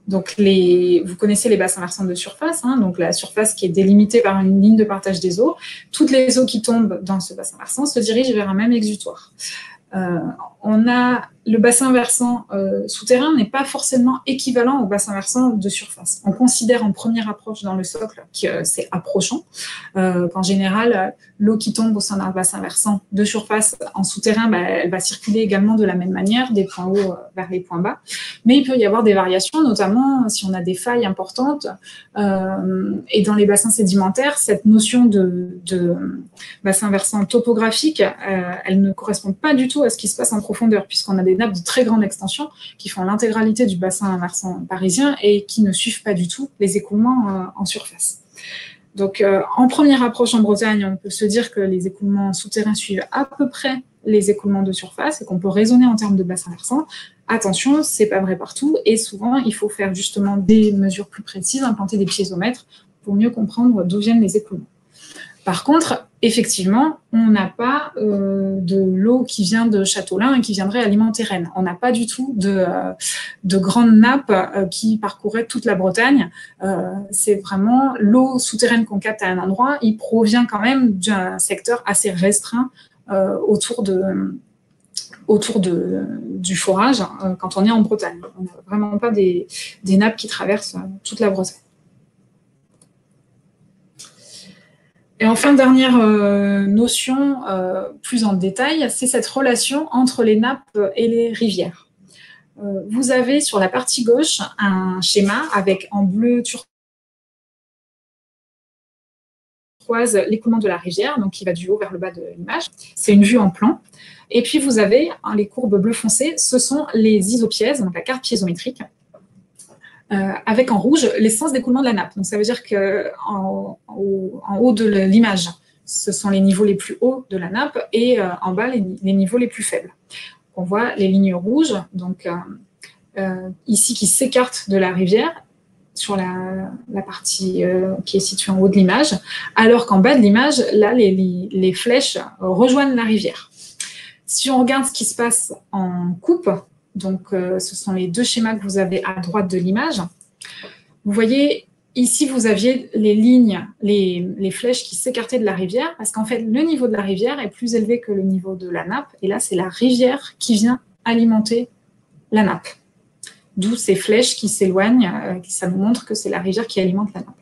Donc, vous connaissez les bassins versants de surface, donc la surface qui est délimitée par une ligne de partage des eaux. Toutes les eaux qui tombent dans ce bassin versant se dirigent vers un même exutoire. Le bassin versant souterrain n'est pas forcément équivalent au bassin versant de surface. On considère en première approche dans le socle que c'est approchant, qu'en général, l'eau qui tombe au sein d'un bassin versant de surface en souterrain, elle va circuler également de la même manière, des points hauts vers les points bas. Mais il peut y avoir des variations, notamment si on a des failles importantes. Et dans les bassins sédimentaires, cette notion de bassin versant topographique, elle ne correspond pas du tout à ce qui se passe en profondeur, puisqu'on a des nappes de très grande extension qui font l'intégralité du bassin versant parisien et qui ne suivent pas du tout les écoulements en surface. Donc, en première approche en Bretagne, on peut se dire que les écoulements souterrains suivent à peu près les écoulements de surface et qu'on peut raisonner en termes de bassin versant. Attention, c'est pas vrai partout et souvent, il faut faire justement des mesures plus précises, implanter des piézomètres pour mieux comprendre d'où viennent les écoulements. Par contre, effectivement, on n'a pas de l'eau qui vient de Châteaulin et qui viendrait alimenter Rennes. On n'a pas du tout de grandes nappes qui parcouraient toute la Bretagne. C'est vraiment l'eau souterraine qu'on capte à un endroit. Il provient quand même d'un secteur assez restreint autour du forage quand on est en Bretagne. On n'a vraiment pas des nappes qui traversent toute la Bretagne. Et enfin, dernière notion plus en détail, c'est cette relation entre les nappes et les rivières. Vous avez sur la partie gauche un schéma avec en bleu turquoise l'écoulement de la rivière, donc qui va du haut vers le bas de l'image. C'est une vue en plan. Et puis vous avez les courbes bleu foncé, ce sont les isopièzes, donc la carte piézométrique. Avec en rouge l'essence d'écoulement de la nappe. Donc, ça veut dire qu'en haut de l'image, ce sont les niveaux les plus hauts de la nappe et en bas, les niveaux les plus faibles. On voit les lignes rouges, donc ici, qui s'écartent de la rivière sur la partie qui est située en haut de l'image, alors qu'en bas de l'image, là, les flèches rejoignent la rivière. Si on regarde ce qui se passe en coupe, donc, ce sont les deux schémas que vous avez à droite de l'image. Vous voyez, ici, vous aviez les lignes, les flèches qui s'écartaient de la rivière, parce qu'en fait, le niveau de la rivière est plus élevé que le niveau de la nappe. Et là, c'est la rivière qui vient alimenter la nappe. D'où ces flèches qui s'éloignent, ça nous montre que c'est la rivière qui alimente la nappe.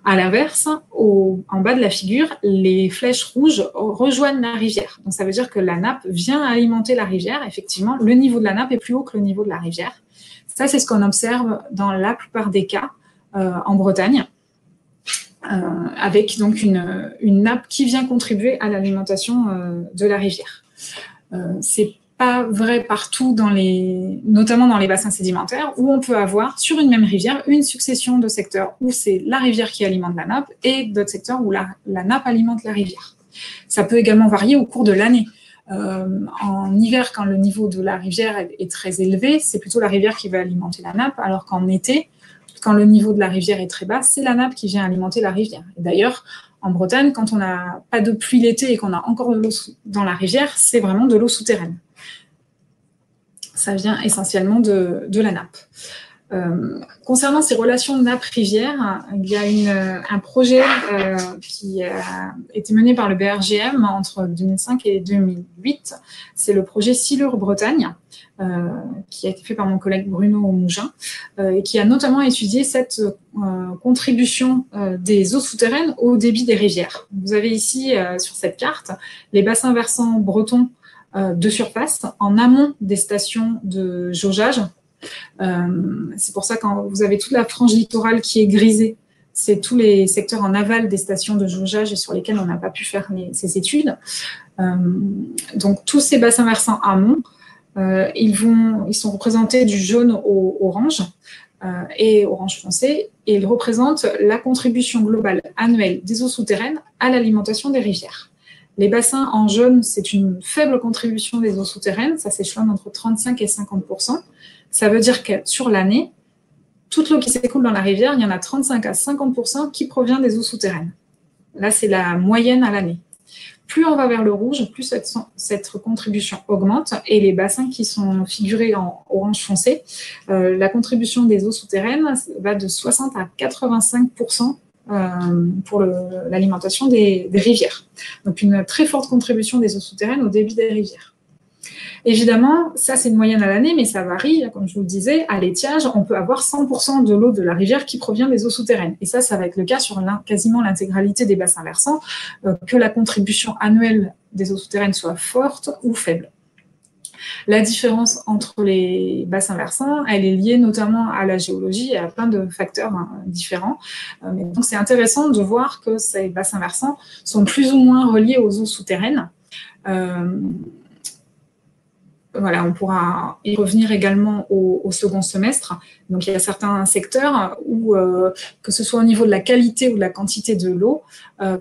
À l'inverse, en bas de la figure, les flèches rouges rejoignent la rivière. Donc, ça veut dire que la nappe vient alimenter la rivière. Effectivement, le niveau de la nappe est plus haut que le niveau de la rivière. Ça, c'est ce qu'on observe dans la plupart des cas en Bretagne, avec donc une nappe qui vient contribuer à l'alimentation de la rivière. C'est pas vrai partout, notamment dans les bassins sédimentaires, où on peut avoir sur une même rivière une succession de secteurs où c'est la rivière qui alimente la nappe et d'autres secteurs où la nappe alimente la rivière. Ça peut également varier au cours de l'année. En hiver, quand le niveau de la rivière est très élevé, c'est plutôt la rivière qui va alimenter la nappe, alors qu'en été, quand le niveau de la rivière est très bas, c'est la nappe qui vient alimenter la rivière. Et d'ailleurs, en Bretagne, quand on n'a pas de pluie l'été et qu'on a encore de l'eau dans la rivière, c'est vraiment de l'eau souterraine. Ça vient essentiellement de la nappe. Concernant ces relations nappe-rivière, il y a un projet qui a été mené par le BRGM entre 2005 et 2008. C'est le projet Silure Bretagne, qui a été fait par mon collègue Bruno Mougin, et qui a notamment étudié cette contribution des eaux souterraines au débit des rivières. Vous avez ici, sur cette carte, les bassins versants bretons de surface, en amont des stations de jaugeage. C'est pour ça que quand vous avez toute la frange littorale qui est grisée, c'est tous les secteurs en aval des stations de jaugeage et sur lesquels on n'a pas pu faire ces études. Donc tous ces bassins versants amont, ils sont représentés du jaune au orange et orange foncé, et ils représentent la contribution globale annuelle des eaux souterraines à l'alimentation des rivières. Les bassins en jaune, c'est une faible contribution des eaux souterraines, ça s'échelonne entre 35 et 50%. Ça veut dire que sur l'année, toute l'eau qui s'écoule dans la rivière, il y en a 35 à 50% qui provient des eaux souterraines. Là, c'est la moyenne à l'année. Plus on va vers le rouge, plus cette contribution augmente, et les bassins qui sont figurés en orange foncé, la contribution des eaux souterraines va de 60 à 85% pour l'alimentation des rivières. Donc une très forte contribution des eaux souterraines au débit des rivières. Évidemment, ça c'est une moyenne à l'année, mais ça varie, comme je vous le disais, à l'étiage, on peut avoir 100% de l'eau de la rivière qui provient des eaux souterraines. Et ça va être le cas sur quasiment l'intégralité des bassins versants, que la contribution annuelle des eaux souterraines soit forte ou faible. La différence entre les bassins versants, elle est liée notamment à la géologie et à plein de facteurs différents. Mais donc c'est intéressant de voir que ces bassins versants sont plus ou moins reliés aux eaux souterraines. Voilà, on pourra y revenir également au second semestre. Donc, il y a certains secteurs où, que ce soit au niveau de la qualité ou de la quantité de l'eau,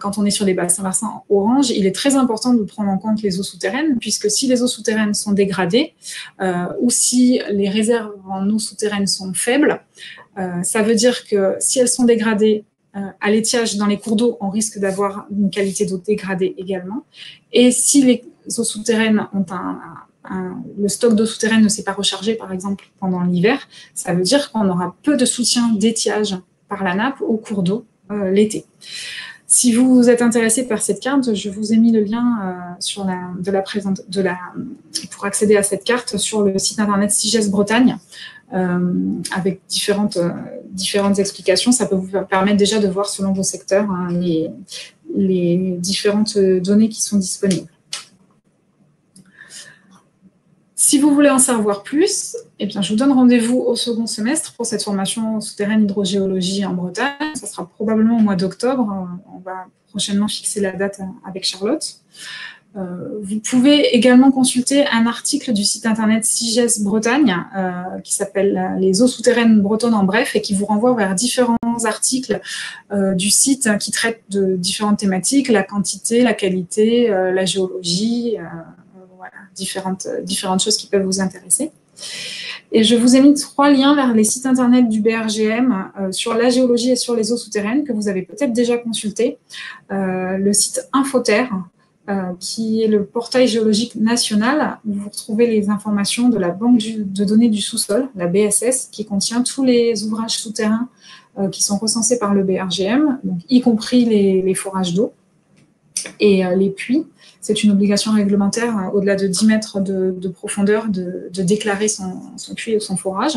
quand on est sur les bassins versants orange, il est très important de prendre en compte les eaux souterraines, puisque si les eaux souterraines sont dégradées ou si les réserves en eau souterraine sont faibles, ça veut dire que si elles sont dégradées, à l'étiage, dans les cours d'eau, on risque d'avoir une qualité d'eau dégradée également. Et si les eaux souterraines ont le stock d'eau souterraine ne s'est pas rechargé, par exemple, pendant l'hiver, ça veut dire qu'on aura peu de soutien d'étiage par la nappe au cours d'eau l'été. Si vous êtes intéressé par cette carte, je vous ai mis le lien pour accéder à cette carte sur le site internet CIGES Bretagne, avec différentes explications. Ça peut vous permettre déjà de voir selon vos secteurs les différentes données qui sont disponibles. Si vous voulez en savoir plus, eh bien, je vous donne rendez-vous au second semestre pour cette formation souterraine hydrogéologie en Bretagne. Ça sera probablement au mois d'octobre. On va prochainement fixer la date avec Charlotte. Vous pouvez également consulter un article du site internet CIGES Bretagne qui s'appelle « Les eaux souterraines bretonnes en bref » et qui vous renvoie vers différents articles du site qui traitent de différentes thématiques, la quantité, la qualité, la géologie, voilà, différentes choses qui peuvent vous intéresser. Et je vous ai mis 3 liens vers les sites internet du BRGM sur la géologie et sur les eaux souterraines que vous avez peut-être déjà consulté. Le site Infoterre, qui est le portail géologique national, où vous retrouvez les informations de la banque de données du sous-sol, la BSS, qui contient tous les ouvrages souterrains qui sont recensés par le BRGM, donc, y compris les forages d'eau et les puits. C'est une obligation réglementaire au-delà de 10 mètres de profondeur de déclarer son puits ou son forage.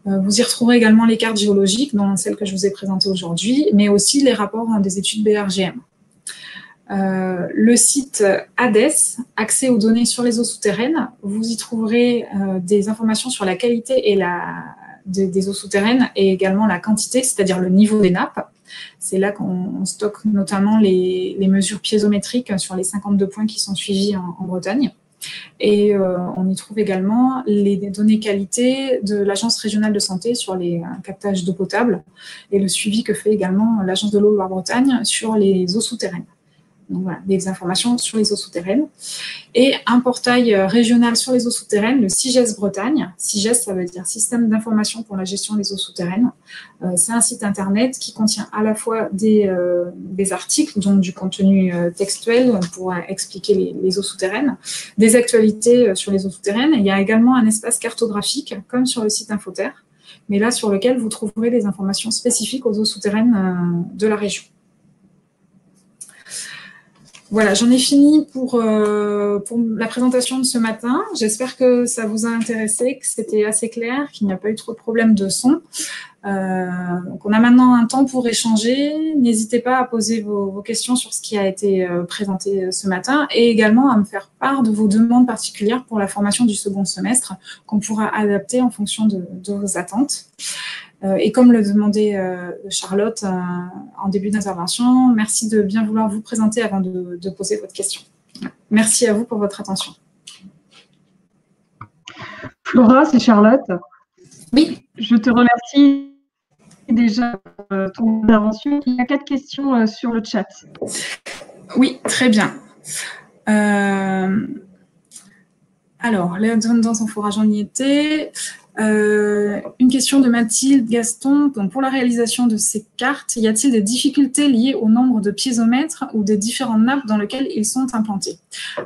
Vous y retrouverez également les cartes géologiques, dont celles que je vous ai présentées aujourd'hui, mais aussi les rapports des études BRGM. Le site ADES, accès aux données sur les eaux souterraines. Vous y trouverez des informations sur la qualité et des eaux souterraines et également la quantité, c'est-à-dire le niveau des nappes. C'est là qu'on stocke notamment les mesures piézométriques sur les 52 points qui sont suivis en Bretagne. Et on y trouve également les données qualité de l'Agence régionale de santé sur les captages d'eau potable et le suivi que fait également l'Agence de l'eau Loire-Bretagne sur les eaux souterraines. Donc voilà, des informations sur les eaux souterraines. Et un portail régional sur les eaux souterraines, le CIGES Bretagne. CIGES, ça veut dire Système d'information pour la gestion des eaux souterraines. C'est un site internet qui contient à la fois des articles, donc du contenu textuel pour expliquer les eaux souterraines, des actualités sur les eaux souterraines. Il y a également un espace cartographique, comme sur le site Infoterre, mais là sur lequel vous trouverez des informations spécifiques aux eaux souterraines de la région. Voilà, j'en ai fini pour la présentation de ce matin. J'espère que ça vous a intéressé, que c'était assez clair, qu'il n'y a pas eu trop de problèmes de son. Donc on a maintenant un temps pour échanger. N'hésitez pas à poser vos questions sur ce qui a été présenté ce matin et également à me faire part de vos demandes particulières pour la formation du second semestre qu'on pourra adapter en fonction de vos attentes. Et comme le demandait Charlotte en début d'intervention, merci de bien vouloir vous présenter avant de poser votre question. Merci à vous pour votre attention. Flora, c'est Charlotte. Oui. Je te remercie déjà pour ton intervention. Il y a 4 questions sur le chat. Oui, très bien. Alors, les redondances en forage, on y était. Une question de Mathilde Gaston. Donc, pour la réalisation de ces cartes, y a-t-il des difficultés liées au nombre de piézomètres ou des différentes nappes dans lesquelles ils sont implantés?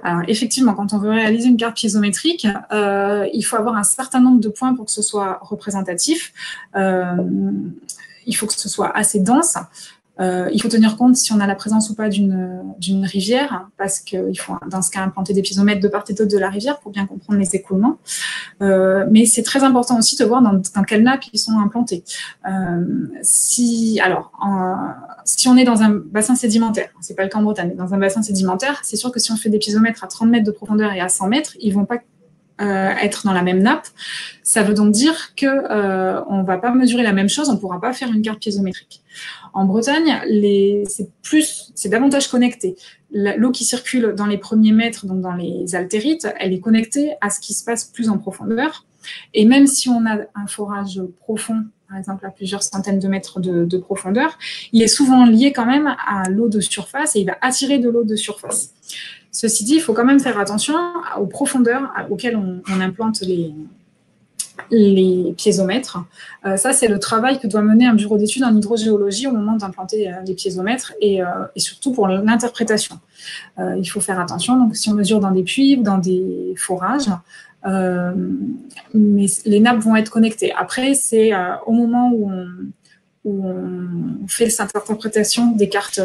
Alors, effectivement, quand on veut réaliser une carte piézométrique, il faut avoir un certain nombre de points pour que ce soit représentatif. Il faut que ce soit assez dense. Il faut tenir compte si on a la présence ou pas d'une rivière, parce qu'il faut dans ce cas implanter des piézomètres de part et d'autre de la rivière pour bien comprendre les écoulements. Mais c'est très important aussi de voir dans quelle nappe ils sont implantés. Si on est dans un bassin sédimentaire, c'est pas le cas en Bretagne, mais dans un bassin sédimentaire, c'est sûr que si on fait des piézomètres à 30 mètres de profondeur et à 100 mètres, ils vont pas être dans la même nappe. Ça veut donc dire qu'on ne va pas mesurer la même chose, on ne pourra pas faire une carte piézométrique. En Bretagne, c'est davantage connecté. L'eau qui circule dans les premiers mètres, donc dans les altérites, elle est connectée à ce qui se passe plus en profondeur. Et même si on a un forage profond, par exemple à plusieurs centaines de mètres de profondeur, il est souvent lié quand même à l'eau de surface et il va attirer de l'eau de surface. Ceci dit, il faut quand même faire attention aux profondeurs auxquelles on implante les piézomètres. Ça, c'est le travail que doit mener un bureau d'études en hydrogéologie au moment d'implanter les piézomètres et surtout pour l'interprétation. Il faut faire attention, donc si on mesure dans des puits ou dans des forages, mais les nappes vont être connectées. Après, c'est au moment où on fait cette interprétation des cartes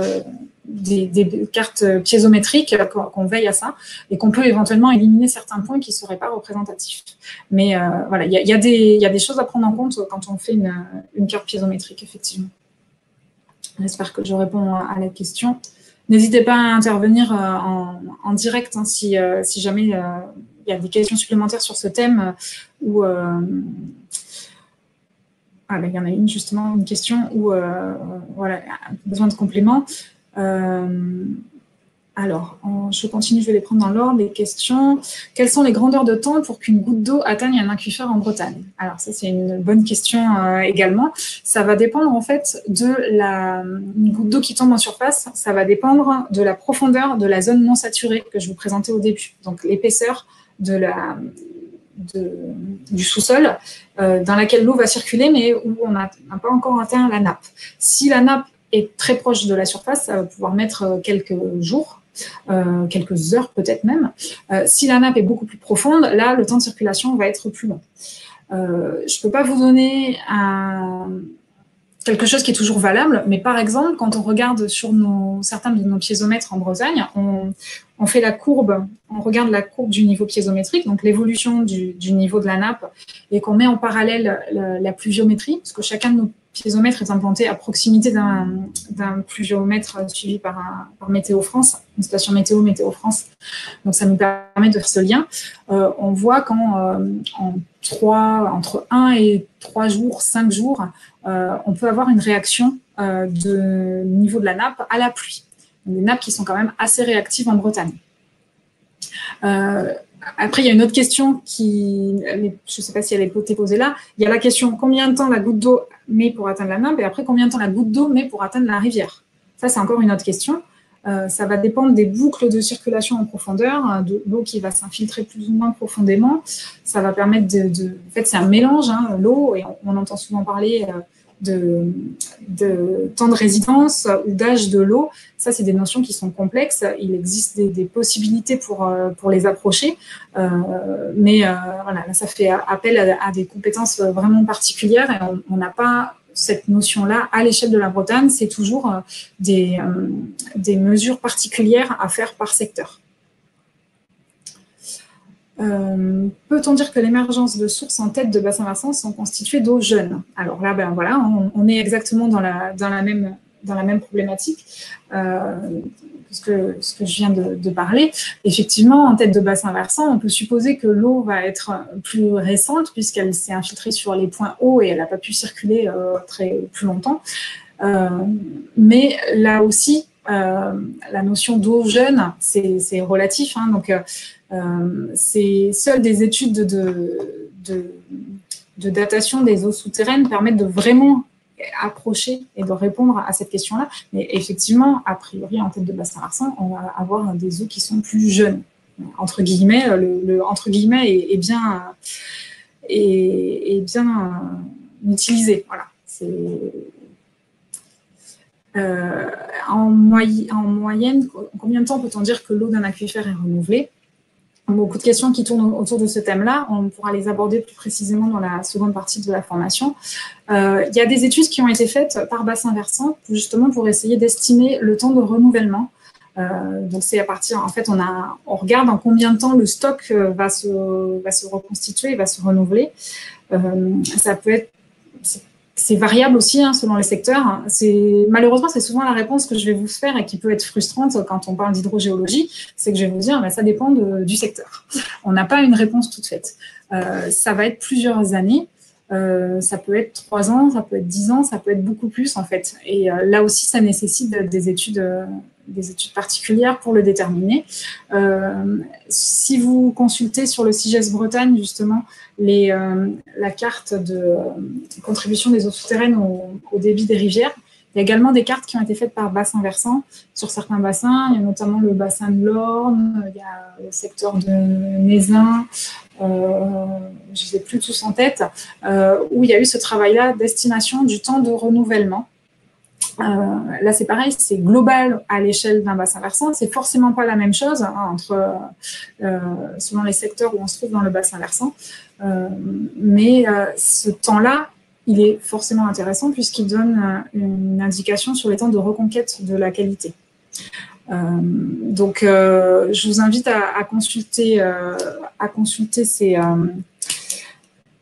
piézométriques, qu'on veille à ça, et qu'on peut éventuellement éliminer certains points qui ne seraient pas représentatifs. Mais voilà, il y a des choses à prendre en compte quand on fait une carte piézométrique, effectivement. J'espère que je réponds à la question. N'hésitez pas à intervenir en direct hein, si jamais il y a des questions supplémentaires sur ce thème ou... il y en a une justement, une question où voilà, besoin de compléments. Alors, je continue, je vais les prendre dans l'ordre, les questions. Quelles sont les grandeurs de temps pour qu'une goutte d'eau atteigne un aquifère en Bretagne? Alors ça, c'est une bonne question également. Ça va dépendre en fait une goutte d'eau qui tombe en surface, ça va dépendre de la profondeur de la zone non saturée que je vous présentais au début. Donc l'épaisseur du sous-sol dans laquelle l'eau va circuler, mais où on n'a pas encore atteint la nappe. Si la nappe est très proche de la surface, ça va pouvoir mettre quelques jours, quelques heures peut-être même. Si la nappe est beaucoup plus profonde, là, le temps de circulation va être plus long. Je ne peux pas vous donner quelque chose qui est toujours valable, mais par exemple, quand on regarde sur certains de nos piézomètres en Bretagne, on fait la courbe, on regarde la courbe du niveau piézométrique, donc l'évolution du niveau de la nappe, et qu'on met en parallèle la pluviométrie, parce que chacun de nos piézomètre est implanté à proximité d'un pluviomètre suivi par Météo France, une station Météo France. Donc, ça nous permet de faire ce lien. On voit entre 1 et 3 jours, 5 jours, on peut avoir une réaction de niveau de la nappe à la pluie. Des nappes qui sont quand même assez réactives en Bretagne. Après, il y a une autre question je ne sais pas si elle est posée là. Il y a la question combien de temps la goutte d'eau met pour atteindre la nappe et après combien de temps la goutte d'eau met pour atteindre la rivière. Ça, c'est encore une autre question. Ça va dépendre des boucles de circulation en profondeur, de l'eau qui va s'infiltrer plus ou moins profondément. Ça va permettre en fait, c'est un mélange, hein, l'eau, et on entend souvent parler de temps de résidence ou d'âge de l'eau. Ça, c'est des notions qui sont complexes. Il existe des possibilités pour les approcher. Mais voilà, là, ça fait appel à des compétences vraiment particulières et on n'a pas cette notion-là à l'échelle de la Bretagne. C'est toujours des mesures particulières à faire par secteur. Peut-on dire que l'émergence de sources en tête de bassin versant sont constituées d'eau jeune? Alors là, ben voilà, on est exactement dans la même problématique ce que je viens de parler. Effectivement, en tête de bassin versant, on peut supposer que l'eau va être plus récente puisqu'elle s'est infiltrée sur les points hauts et elle n'a pas pu circuler plus longtemps. Mais là aussi, la notion d'eau jeune, c'est relatif, hein, donc c'est seules des études de datation des eaux souterraines permettent de vraiment approcher et de répondre à cette question-là. Mais effectivement, a priori, en tête de bassin versant, on va avoir des eaux qui sont plus jeunes. Entre guillemets, le entre guillemets est bien utilisé. Voilà. En moyenne, combien de temps peut-on dire que l'eau d'un aquifère est renouvelée? Beaucoup de questions qui tournent autour de ce thème-là. On pourra les aborder plus précisément dans la seconde partie de la formation. Il y a des études qui ont été faites par bassin versant, justement pour essayer d'estimer le temps de renouvellement. Donc, c'est à partir, en fait, on regarde en combien de temps le stock va se reconstituer, va se renouveler. Ça peut être... C'est variable aussi hein, selon les secteurs. Malheureusement, c'est souvent la réponse que je vais vous faire et qui peut être frustrante quand on parle d'hydrogéologie. C'est que je vais vous dire, ça dépend du secteur. On n'a pas une réponse toute faite. Ça va être plusieurs années. Ça peut être 3 ans, ça peut être 10 ans, ça peut être beaucoup plus en fait. Et là aussi, ça nécessite des études particulières pour le déterminer. Si vous consultez sur le CIGES Bretagne, justement, la carte de contribution des eaux souterraines au débit des rivières, il y a également des cartes qui ont été faites par bassin versant sur certains bassins. Il y a notamment le bassin de l'Orne, il y a le secteur de Mézin, je ne les ai plus tous en tête, où il y a eu ce travail-là d'estimation du temps de renouvellement. Là, c'est pareil, c'est global à l'échelle d'un bassin versant. C'est forcément pas la même chose hein, selon les secteurs où on se trouve dans le bassin versant. Mais ce temps-là, il est forcément intéressant puisqu'il donne une indication sur les temps de reconquête de la qualité. Donc, je vous invite à consulter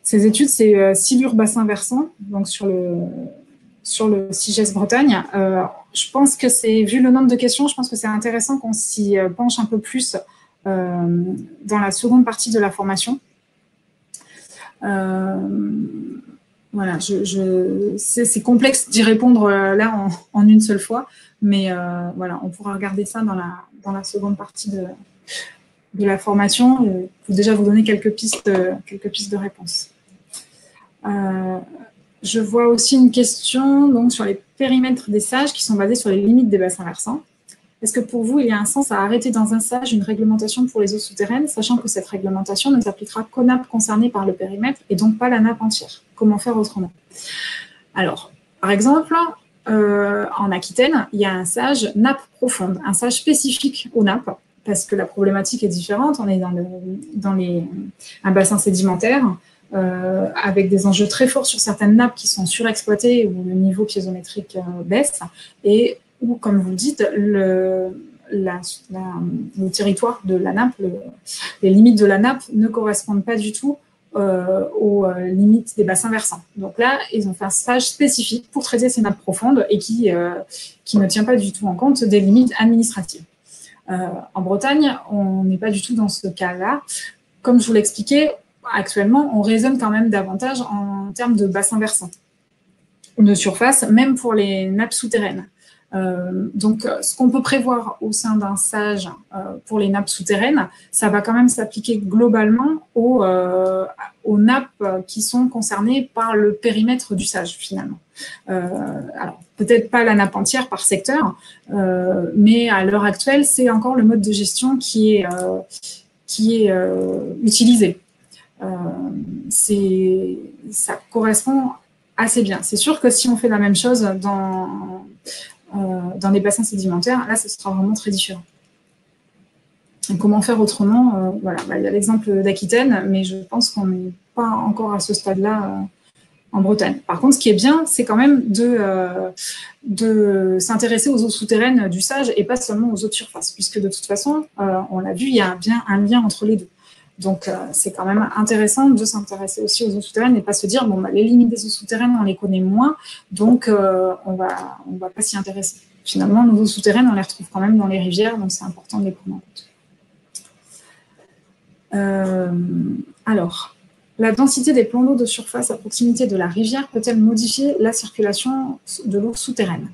ces études. C'est Silure bassin versant, donc sur le CIGES Bretagne. Je pense que vu le nombre de questions, je pense que c'est intéressant qu'on s'y penche un peu plus dans la seconde partie de la formation. Voilà, c'est complexe d'y répondre là en une seule fois, mais voilà, on pourra regarder ça dans la seconde partie de la formation pour déjà vous donner quelques pistes de réponse. Je vois aussi une question donc, sur les périmètres des SAGE qui sont basés sur les limites des bassins versants. Est-ce que pour vous, il y a un sens à arrêter dans un SAGE une réglementation pour les eaux souterraines, sachant que cette réglementation ne s'appliquera qu'aux nappes concernées par le périmètre et donc pas la nappe entière? Comment faire autrement? Alors, par exemple, en Aquitaine, il y a un SAGE nappe profonde, un SAGE spécifique aux nappes, parce que la problématique est différente. On est dans un bassin sédimentaire, avec des enjeux très forts sur certaines nappes qui sont surexploitées où le niveau piézométrique baisse et où, comme vous le dites, le territoire de la nappe, les limites de la nappe ne correspondent pas du tout aux limites des bassins versants. Donc là, ils ont fait un stage spécifique pour traiter ces nappes profondes et qui ne tient pas du tout en compte des limites administratives. En Bretagne, on n'est pas du tout dans ce cas-là. Comme je vous l'expliquais, actuellement, on raisonne quand même davantage en termes de bassins versants, de surface, même pour les nappes souterraines. Donc, ce qu'on peut prévoir au sein d'un sage pour les nappes souterraines, ça va quand même s'appliquer globalement aux nappes qui sont concernées par le périmètre du sage, finalement. Alors, peut-être pas la nappe entière par secteur, mais à l'heure actuelle, c'est encore le mode de gestion qui est utilisé. Ça correspond assez bien. C'est sûr que si on fait la même chose dans les bassins sédimentaires, là, ce sera vraiment très différent. Et comment faire autrement, voilà, il y a l'exemple d'Aquitaine, mais je pense qu'on n'est pas encore à ce stade-là en Bretagne. Par contre, ce qui est bien, c'est quand même de s'intéresser aux eaux souterraines du sage et pas seulement aux eaux de surface, puisque de toute façon, on l'a vu, il y a bien un lien entre les deux. Donc, c'est quand même intéressant de s'intéresser aussi aux eaux souterraines et pas se dire, bon, les limites des eaux souterraines, on les connaît moins, donc on va pas s'y intéresser. Finalement, nos eaux souterraines, on les retrouve quand même dans les rivières, donc c'est important de les prendre en compte. Alors, la densité des plans d'eau de surface à proximité de la rivière peut-elle modifier la circulation de l'eau souterraine ?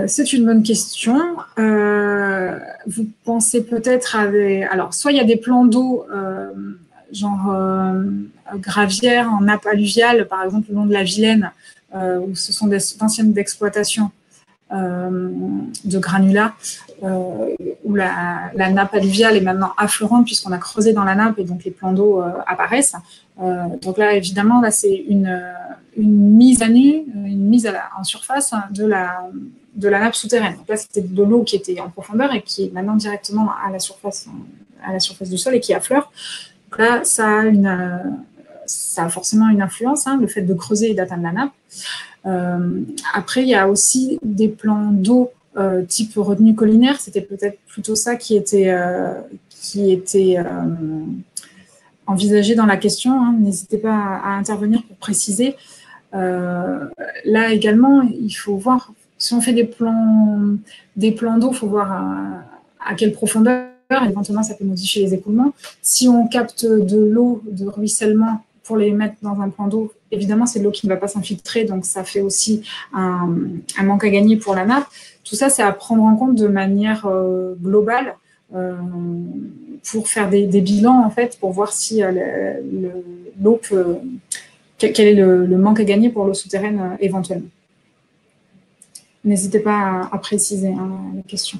C'est une bonne question. Vous pensez peut-être à alors, soit il y a des plans d'eau, gravières en nappe alluviale, par exemple le long de la Vilaine, où ce sont d'anciennes exploitations de granulats, où la nappe alluviale est maintenant affleurante puisqu'on a creusé dans la nappe et donc les plans d'eau apparaissent. Donc là, évidemment, là, c'est une mise à nu, une mise en surface de la nappe souterraine. Donc là, c'était de l'eau qui était en profondeur et qui est maintenant directement à la surface du sol et qui affleure. Donc là, ça a forcément une influence, le fait de creuser et d'atteindre la nappe. Après, il y a aussi des plans d'eau type retenue collinaire. C'était peut-être plutôt ça qui était envisagé dans la question. N'hésitez pas à intervenir pour préciser. Là également, il faut voir, si on fait des plans d'eau, il faut voir à quelle profondeur. Éventuellement, ça peut modifier les écoulements. Si on capte de l'eau de ruissellement pour les mettre dans un plan d'eau, évidemment, c'est de l'eau qui ne va pas s'infiltrer, donc ça fait aussi un manque à gagner pour la nappe. Tout ça, c'est à prendre en compte de manière globale pour faire des bilans, en fait, pour voir si l'eau peut... Quel est le manque à gagner pour l'eau souterraine éventuellement. N'hésitez pas à préciser la question.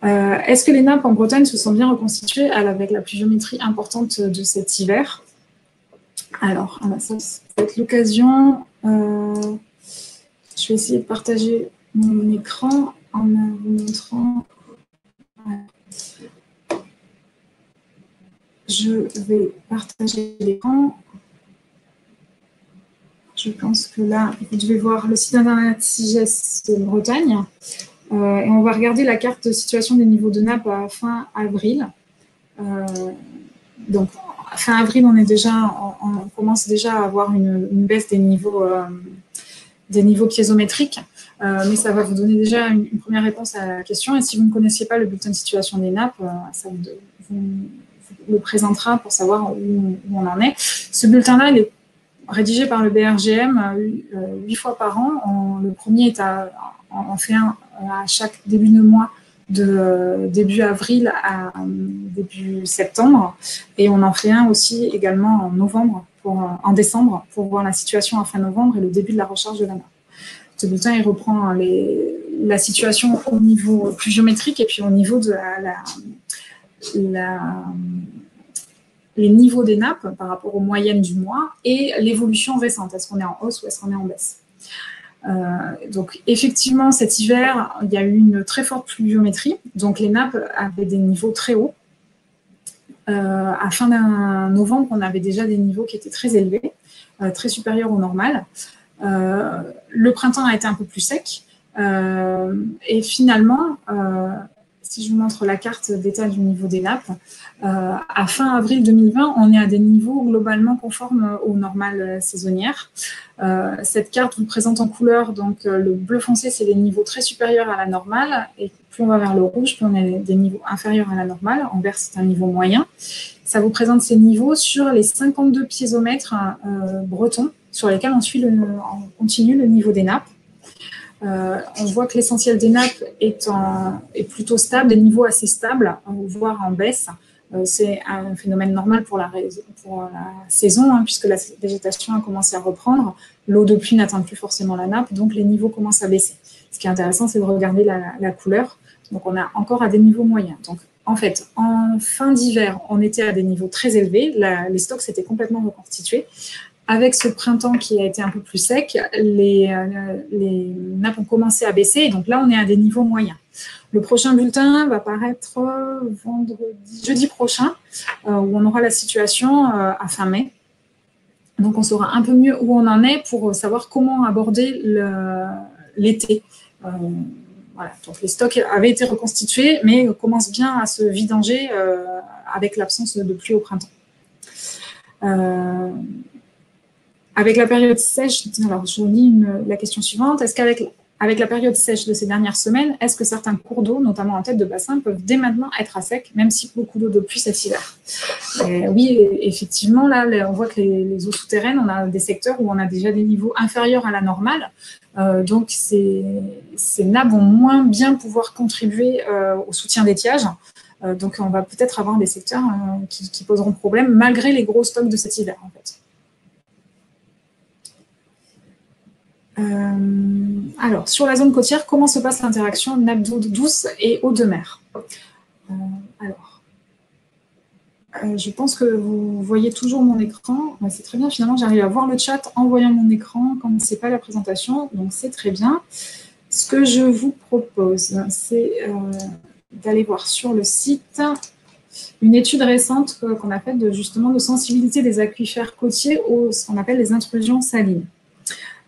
Est-ce que les nappes en Bretagne se sont bien reconstituées avec la pluviométrie importante de cet hiver? Alors, ça va être l'occasion. Je vais essayer de partager mon écran en vous montrant. Je vais partager l'écran. Je pense que là, vous devez voir le site internet CIGES de Bretagne. Et on va regarder la carte de situation des niveaux de nappe à fin avril. Donc, fin avril, on commence déjà à avoir une baisse des niveaux piézométriques. Mais ça va vous donner déjà une première réponse à la question. Et si vous ne connaissiez pas le bulletin de situation des nappes, ça vous le présentera pour savoir où on en est. Ce bulletin-là, il est rédigé par le BRGM 8 fois par an. Le premier on fait un à chaque début de mois, de début avril à début septembre. Et on en fait un aussi également en décembre, pour voir la situation à fin novembre et le début de la recharge de la nappe. Ce bulletin, il reprend la situation au niveau pluviométrique et puis au niveau de les niveaux des nappes par rapport aux moyennes du mois et l'évolution récente. Est-ce qu'on est en hausse ou est-ce qu'on est en baisse? Donc, effectivement, cet hiver, il y a eu une très forte pluviométrie. Donc, les nappes avaient des niveaux très hauts. À fin novembre, on avait déjà des niveaux qui étaient très élevés, très supérieurs au normal. Le printemps a été un peu plus sec. Et finalement, si je vous montre la carte d'état du niveau des nappes, à fin avril 2020, on est à des niveaux globalement conformes aux normales saisonnières. Cette carte vous présente en couleur, donc le bleu foncé, c'est les niveaux très supérieurs à la normale, et plus on va vers le rouge, plus on a des niveaux inférieurs à la normale. En vert, c'est un niveau moyen. Ça vous présente ces niveaux sur les 52 piézomètres bretons, sur lesquels on continue le niveau des nappes. On voit que l'essentiel des nappes est plutôt stable, des niveaux assez stables, voire en baisse. C'est un phénomène normal pour la saison, hein, puisque la végétation a commencé à reprendre. L'eau de pluie n'atteint plus forcément la nappe, donc les niveaux commencent à baisser. Ce qui est intéressant, c'est de regarder la couleur. Donc, on a encore à des niveaux moyens. Donc, en fait, en fin d'hiver, on était à des niveaux très élevés. Les stocks s'étaient complètement reconstitués. Avec ce printemps qui a été un peu plus sec, les nappes ont commencé à baisser. Et donc là, on est à des niveaux moyens. Le prochain bulletin va paraître jeudi prochain, où on aura la situation à fin mai. Donc, on saura un peu mieux où on en est pour savoir comment aborder l'été. Voilà. Donc, les stocks avaient été reconstitués, mais commencent bien à se vidanger avec l'absence de pluie au printemps. Avec la période sèche, alors je lis la question suivante, est-ce qu'avec la période sèche de ces dernières semaines, est-ce que certains cours d'eau, notamment en tête de bassin, peuvent dès maintenant être à sec, même si beaucoup d'eau de pluie cet hiver? Oui, effectivement, là, on voit que les eaux souterraines, on a des secteurs où on a déjà des niveaux inférieurs à la normale, donc ces nappes vont moins bien pouvoir contribuer au soutien d'étiage. Donc on va peut-être avoir des secteurs qui poseront problème, malgré les gros stocks de cet hiver, en fait. Alors, sur la zone côtière, comment se passe l'interaction nappe d'eau douce et eau de mer? Je pense que vous voyez toujours mon écran. C'est très bien, finalement, j'arrive à voir le chat en voyant mon écran quand ce n'est pas la présentation, donc c'est très bien. Ce que je vous propose, c'est d'aller voir sur le site une étude récente qu'on a faite justement de sensibilité des aquifères côtiers aux ce qu'on appelle les intrusions salines.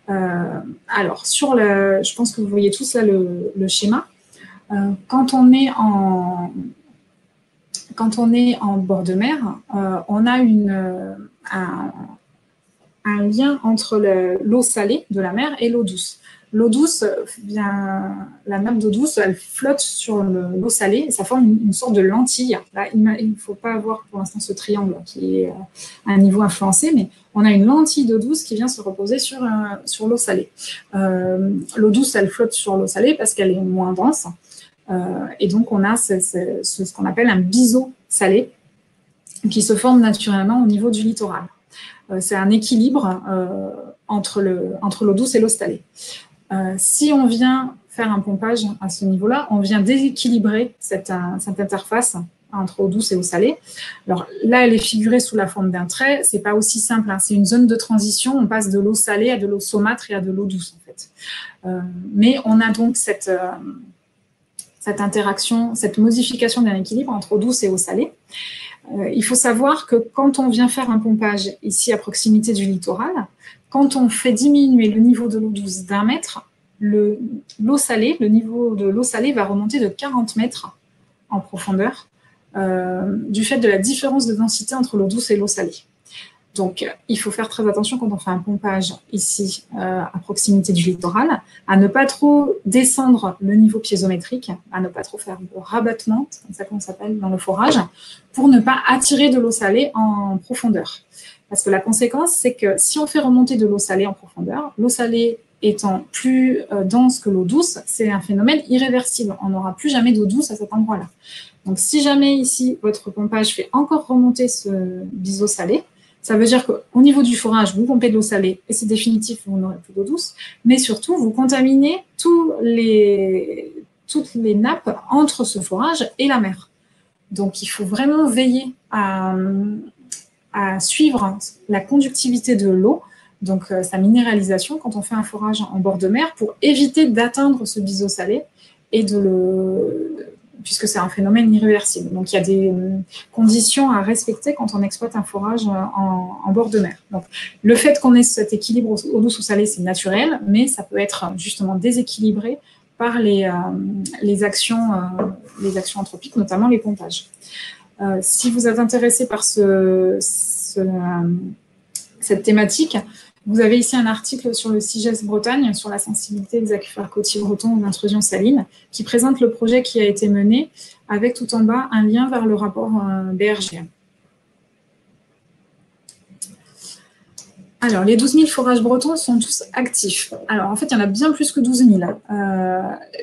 Alors, je pense que vous voyez tous là le schéma. Quand on est en bord de mer, on a un lien entre l'eau salée de la mer et l'eau douce. L'eau douce, la nappe d'eau douce, elle flotte sur l'eau salée et ça forme une sorte de lentille. Là, il ne faut pas avoir pour l'instant ce triangle qui est à un niveau influencé, mais on a une lentille d'eau douce qui vient se reposer sur l'eau salée. L'eau douce, elle flotte sur l'eau salée parce qu'elle est moins dense. Et donc, on a ce qu'on appelle un biseau salé qui se forme naturellement au niveau du littoral. C'est un équilibre entre l'eau douce et l'eau salée. Si on vient faire un pompage à ce niveau-là, on vient déséquilibrer cette interface entre eau douce et eau salée. Alors là, elle est figurée sous la forme d'un trait. C'est pas aussi simple, hein. C'est une zone de transition. On passe de l'eau salée à de l'eau saumâtre et à de l'eau douce, en fait. Mais on a donc cette interaction, cette modification d'un équilibre entre eau douce et eau salée. Il faut savoir que quand on vient faire un pompage ici à proximité du littoral, quand on fait diminuer le niveau de l'eau douce d'1 mètre, le niveau de l'eau salée va remonter de 40 mètres en profondeur du fait de la différence de densité entre l'eau douce et l'eau salée. Donc, il faut faire très attention quand on fait un pompage ici à proximité du littoral, à ne pas trop descendre le niveau piézométrique, à ne pas trop faire de rabattement, c'est comme ça qu'on s'appelle dans le forage, pour ne pas attirer de l'eau salée en profondeur. Parce que la conséquence, c'est que si on fait remonter de l'eau salée en profondeur, l'eau salée étant plus dense que l'eau douce, c'est un phénomène irréversible. On n'aura plus jamais d'eau douce à cet endroit-là. Donc, si jamais ici, votre pompage fait encore remonter ce biseau salé, ça veut dire qu'au niveau du forage, vous pompez de l'eau salée et c'est définitif, vous n'aurez plus d'eau douce. Mais surtout, vous contaminez toutes les nappes entre ce forage et la mer. Donc, il faut vraiment veiller à suivre la conductivité de l'eau, donc sa minéralisation quand on fait un forage en bord de mer pour éviter d'atteindre ce biseau salé et puisque c'est un phénomène irréversible. Donc, il y a des conditions à respecter quand on exploite un forage en bord de mer. Donc, le fait qu'on ait cet équilibre eau douce ou salée, c'est naturel, mais ça peut être justement déséquilibré par les actions anthropiques, notamment les pompages. Si vous êtes intéressé par cette thématique, vous avez ici un article sur le CIGES Bretagne, sur la sensibilité des aquifères côtiers bretons aux intrusions salines, qui présente le projet qui a été mené, avec tout en bas un lien vers le rapport BRGM. Alors, les 12 000 forages bretons sont tous actifs. Alors, en fait, il y en a bien plus que 12 000.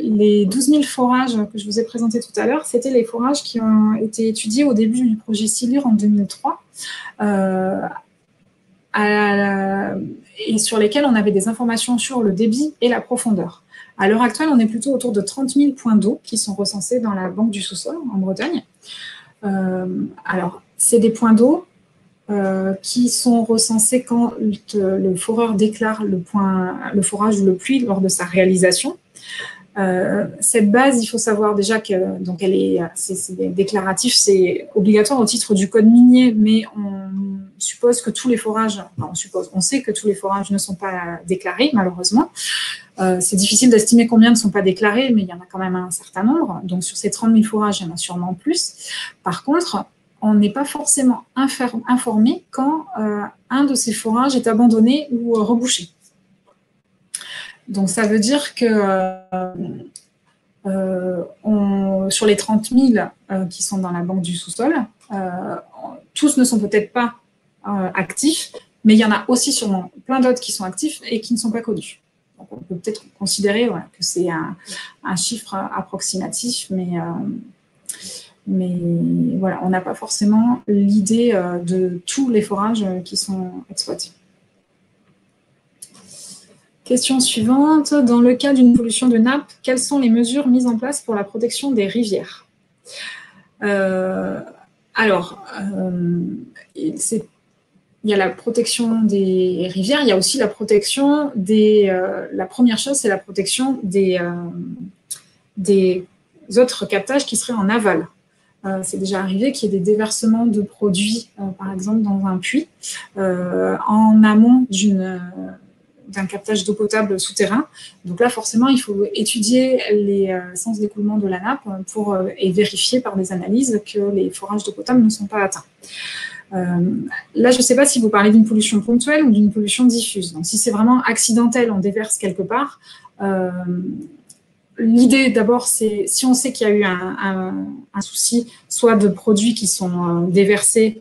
Les 12 000 forages que je vous ai présentés tout à l'heure, c'était les forages qui ont été étudiés au début du projet Silure en 2003, et sur lesquels on avait des informations sur le débit et la profondeur. À l'heure actuelle, on est plutôt autour de 30 000 points d'eau qui sont recensés dans la banque du sous-sol en Bretagne. Alors, c'est des points d'eau qui sont recensés quand le foreur déclare le forage ou le puits lors de sa réalisation. Cette base, il faut savoir déjà que donc c'est déclaratif, c'est obligatoire au titre du code minier, mais on suppose que tous les forages, on sait que tous les forages ne sont pas déclarés, malheureusement. C'est difficile d'estimer combien ne sont pas déclarés, mais il y en a quand même un certain nombre. Donc sur ces 30 000 forages, il y en a sûrement plus. Par contre, on n'est pas forcément informé quand un de ces forages est abandonné ou rebouché. Donc, ça veut dire que sur les 30 000 qui sont dans la banque du sous-sol, tous ne sont peut-être pas actifs, mais il y en a aussi sûrement plein d'autres qui sont actifs et qui ne sont pas connus. Donc, on peut peut-être considérer que c'est un chiffre approximatif, mais voilà, on n'a pas forcément l'idée de tous les forages qui sont exploités. Question suivante. Dans le cas d'une pollution de nappe, quelles sont les mesures mises en place pour la protection des rivières? Il y a la protection des rivières, il y a aussi la protection la première chose, c'est la protection des autres captages qui seraient en aval. C'est déjà arrivé qu'il y ait des déversements de produits, par exemple dans un puits, en amont d'un captage d'eau potable souterrain. Donc là, forcément, il faut étudier les sens d'écoulement de la nappe et vérifier par des analyses que les forages d'eau potable ne sont pas atteints. Là, je ne sais pas si vous parlez d'une pollution ponctuelle ou d'une pollution diffuse. Donc, si c'est vraiment accidentel, on déverse quelque part. L'idée, d'abord, c'est si on sait qu'il y a eu un souci, soit de produits qui sont déversés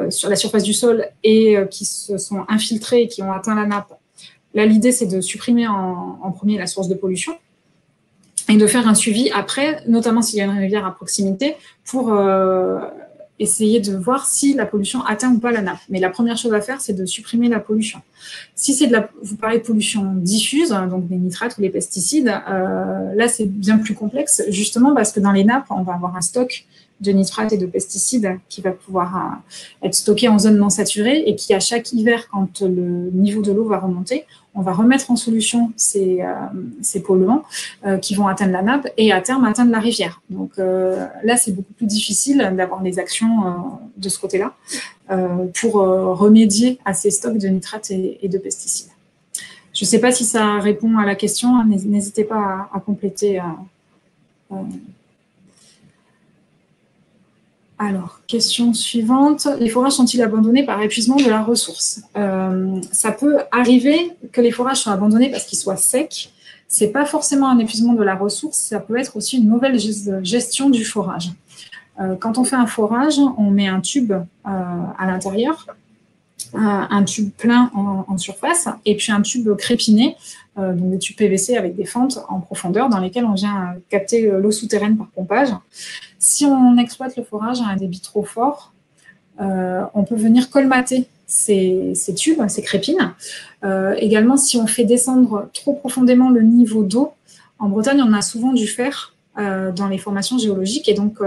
sur la surface du sol et qui se sont infiltrés et qui ont atteint la nappe. Là, l'idée, c'est de supprimer en premier la source de pollution et de faire un suivi après, notamment s'il y a une rivière à proximité, pour essayer de voir si la pollution atteint ou pas la nappe. Mais la première chose à faire, c'est de supprimer la pollution. Si c'est vous parlez de pollution diffuse, donc des nitrates ou les pesticides, là, c'est bien plus complexe, justement parce que dans les nappes, on va avoir un stock de nitrates et de pesticides qui va pouvoir être stocké en zone non saturée et qui, à chaque hiver, quand le niveau de l'eau va remonter, on va remettre en solution ces polluants qui vont atteindre la nappe et à terme atteindre la rivière. Donc là, c'est beaucoup plus difficile d'avoir des actions de ce côté-là pour remédier à ces stocks de nitrates et de pesticides. Je ne sais pas si ça répond à la question, n'hésitez pas à compléter. Alors, question suivante. Les forages sont-ils abandonnés par épuisement de la ressource? Ça peut arriver que les forages soient abandonnés parce qu'ils soient secs. Ce n'est pas forcément un épuisement de la ressource, ça peut être aussi une mauvaise gestion du forage. Quand on fait un forage, on met un tube à l'intérieur, un tube plein en surface, et puis un tube crépiné, donc des tubes PVC avec des fentes en profondeur dans lesquelles on vient capter l'eau souterraine par pompage. Si on exploite le forage à un débit trop fort, on peut venir colmater ces tubes, ces crépines. Également, si on fait descendre trop profondément le niveau d'eau, en Bretagne, on a souvent du fer dans les formations géologiques, et donc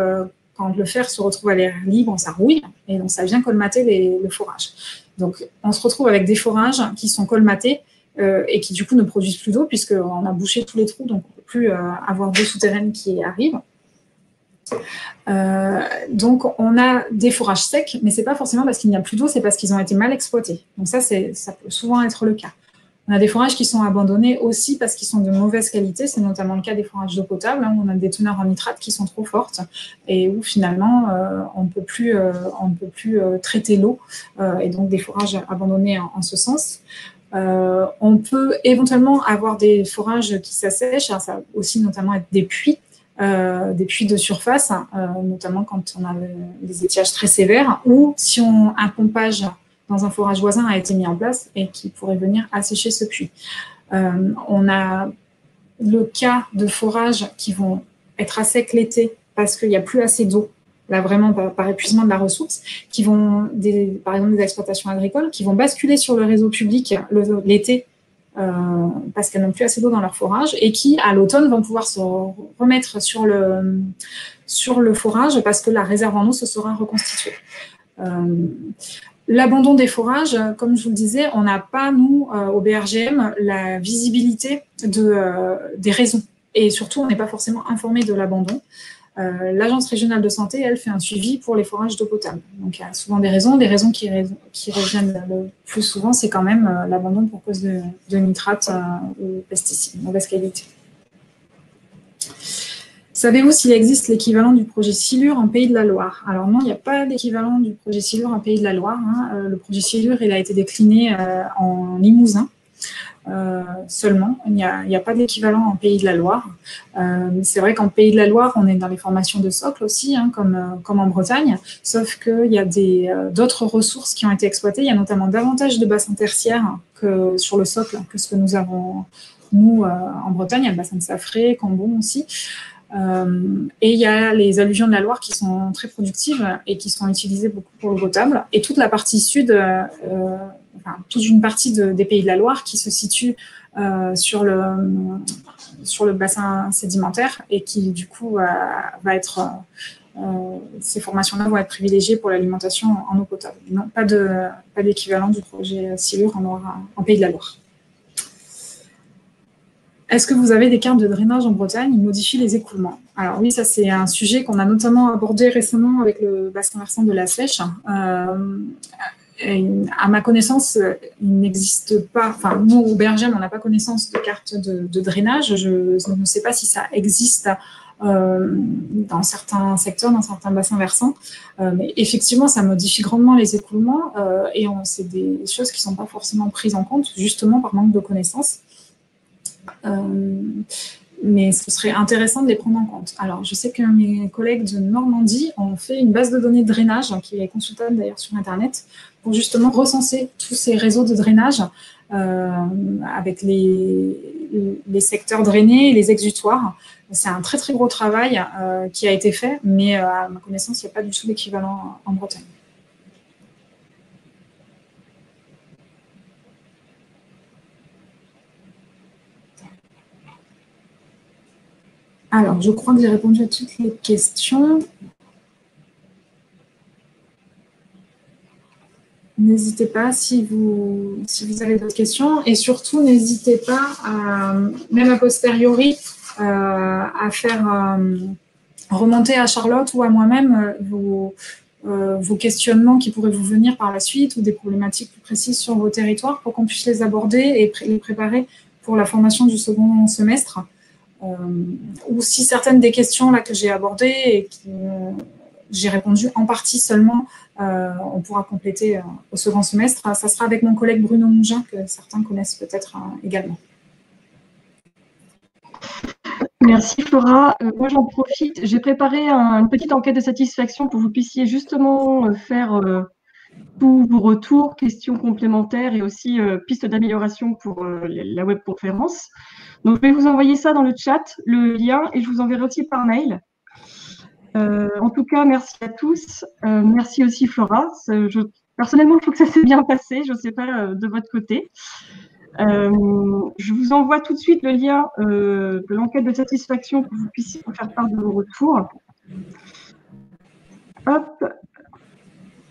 quand le fer se retrouve à l'air libre, ça rouille, et donc ça vient colmater le forage. Donc, on se retrouve avec des forages qui sont colmatés et qui, du coup, ne produisent plus d'eau puisqu'on a bouché tous les trous, donc on ne peut plus avoir d'eau souterraine qui arrive. Donc, on a des forages secs, mais ce n'est pas forcément parce qu'il n'y a plus d'eau, c'est parce qu'ils ont été mal exploités. Donc ça peut souvent être le cas. On a des forages qui sont abandonnés aussi parce qu'ils sont de mauvaise qualité. C'est notamment le cas des forages d'eau potable, hein, où on a des teneurs en nitrate qui sont trop fortes et où finalement on ne peut plus traiter l'eau, et donc des forages abandonnés en ce sens. On peut éventuellement avoir des forages qui s'assèchent, ça va aussi notamment être des puits de surface, notamment quand on a des étiages très sévères, ou si un pompage dans un forage voisin a été mis en place et qui pourrait venir assécher ce puits. On a le cas de forages qui vont être à sec l'été parce qu'il n'y a plus assez d'eau, là vraiment par épuisement de la ressource, qui vont, par exemple des exploitations agricoles, qui vont basculer sur le réseau public l'été parce qu'elles n'ont plus assez d'eau dans leur forage et qui, à l'automne, vont pouvoir se remettre sur le forage parce que la réserve en eau se sera reconstituée. L'abandon des forages, comme je vous le disais, on n'a pas, nous, au BRGM, la visibilité des raisons. Et surtout, on n'est pas forcément informé de l'abandon. L'Agence régionale de santé, elle, fait un suivi pour les forages d'eau potable. Donc, il y a souvent des raisons. Les raisons qui reviennent le plus souvent, c'est quand même l'abandon pour cause de nitrates ou pesticides, mauvaise qualité. Savez-vous s'il existe l'équivalent du projet Silure en Pays de la Loire? Alors non, il n'y a pas d'équivalent du projet Silure en Pays de la Loire. Hein. Le projet Silure, il a été décliné en Limousin seulement. Il n'y a pas d'équivalent en Pays de la Loire. C'est vrai qu'en Pays de la Loire, on est dans les formations de socle aussi, hein, comme en Bretagne, sauf qu'il y a d'autres ressources qui ont été exploitées. Il y a notamment davantage de bassins tertiaires que sur le socle que ce que nous avons, nous, en Bretagne. Il y a le bassin de Safré, Cambon aussi. Et il y a les alluvions de la Loire qui sont très productives et qui sont utilisées beaucoup pour l'eau potable. Et toute la partie sud, toute une partie des Pays de la Loire qui se situe sur le bassin sédimentaire et qui, du coup, va être... ces formations-là vont être privilégiées pour l'alimentation en eau potable. Non, pas d'équivalent du projet Silure en Pays de la Loire. Est-ce que vous avez des cartes de drainage en Bretagne? Ils modifient les écoulements. Alors oui, ça c'est un sujet qu'on a notamment abordé récemment avec le bassin versant de la Seiche. À ma connaissance, il n'existe pas, enfin nous au BRGM, on n'a pas connaissance de cartes de drainage. Je ne sais pas si ça existe dans certains secteurs, dans certains bassins versants. Mais effectivement, ça modifie grandement les écoulements et c'est des choses qui ne sont pas forcément prises en compte, justement par manque de connaissances. Mais ce serait intéressant de les prendre en compte. Alors, je sais que mes collègues de Normandie ont fait une base de données de drainage, qui est consultable d'ailleurs sur Internet, pour justement recenser tous ces réseaux de drainage avec les secteurs drainés et les exutoires. C'est un très très gros travail qui a été fait, mais à ma connaissance, il n'y a pas du tout d'équivalent en Bretagne. Alors, je crois que j'ai répondu à toutes les questions. N'hésitez pas si vous avez d'autres questions. Et surtout, n'hésitez pas, même a posteriori, à faire remonter à Charlotte ou à moi-même vos questionnements qui pourraient vous venir par la suite ou des problématiques plus précises sur vos territoires pour qu'on puisse les aborder et les préparer pour la formation du second semestre. Ou si certaines des questions là, que j'ai abordées et que j'ai répondu en partie seulement, on pourra compléter au second semestre. Ça sera avec mon collègue Bruno Mougin, que certains connaissent peut-être également. Merci Flora. Moi j'en profite, j'ai préparé une petite enquête de satisfaction pour que vous puissiez justement faire tous vos retours, questions complémentaires et aussi pistes d'amélioration pour la webconférence. Donc, je vais vous envoyer ça dans le chat, le lien, et je vous enverrai aussi par mail. En tout cas, merci à tous. Merci aussi Flora. Personnellement, je trouve que ça s'est bien passé. Je ne sais pas de votre côté. Je vous envoie tout de suite le lien de l'enquête de satisfaction pour que vous puissiez me faire part de vos retours. Hop.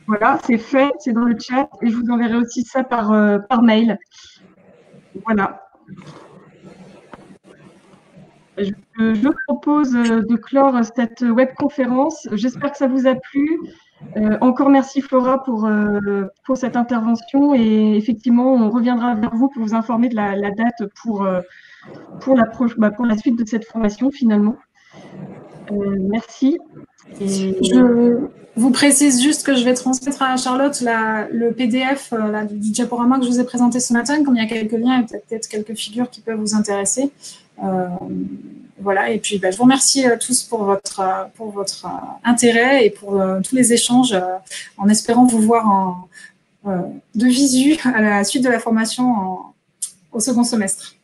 Voilà, c'est fait, c'est dans le chat et je vous enverrai aussi ça par mail. Voilà. Je propose de clore cette webconférence. J'espère que ça vous a plu. Encore merci Flora pour cette intervention et effectivement, on reviendra vers vous pour vous informer de la date pour la suite de cette formation finalement. Merci. Je vous précise juste que je vais transmettre à Charlotte le PDF du diaporama que je vous ai présenté ce matin, comme il y a quelques liens et peut-être quelques figures qui peuvent vous intéresser. Voilà, et puis je vous remercie tous pour votre intérêt et pour tous les échanges, en espérant vous voir de visu à la suite de la formation au second semestre.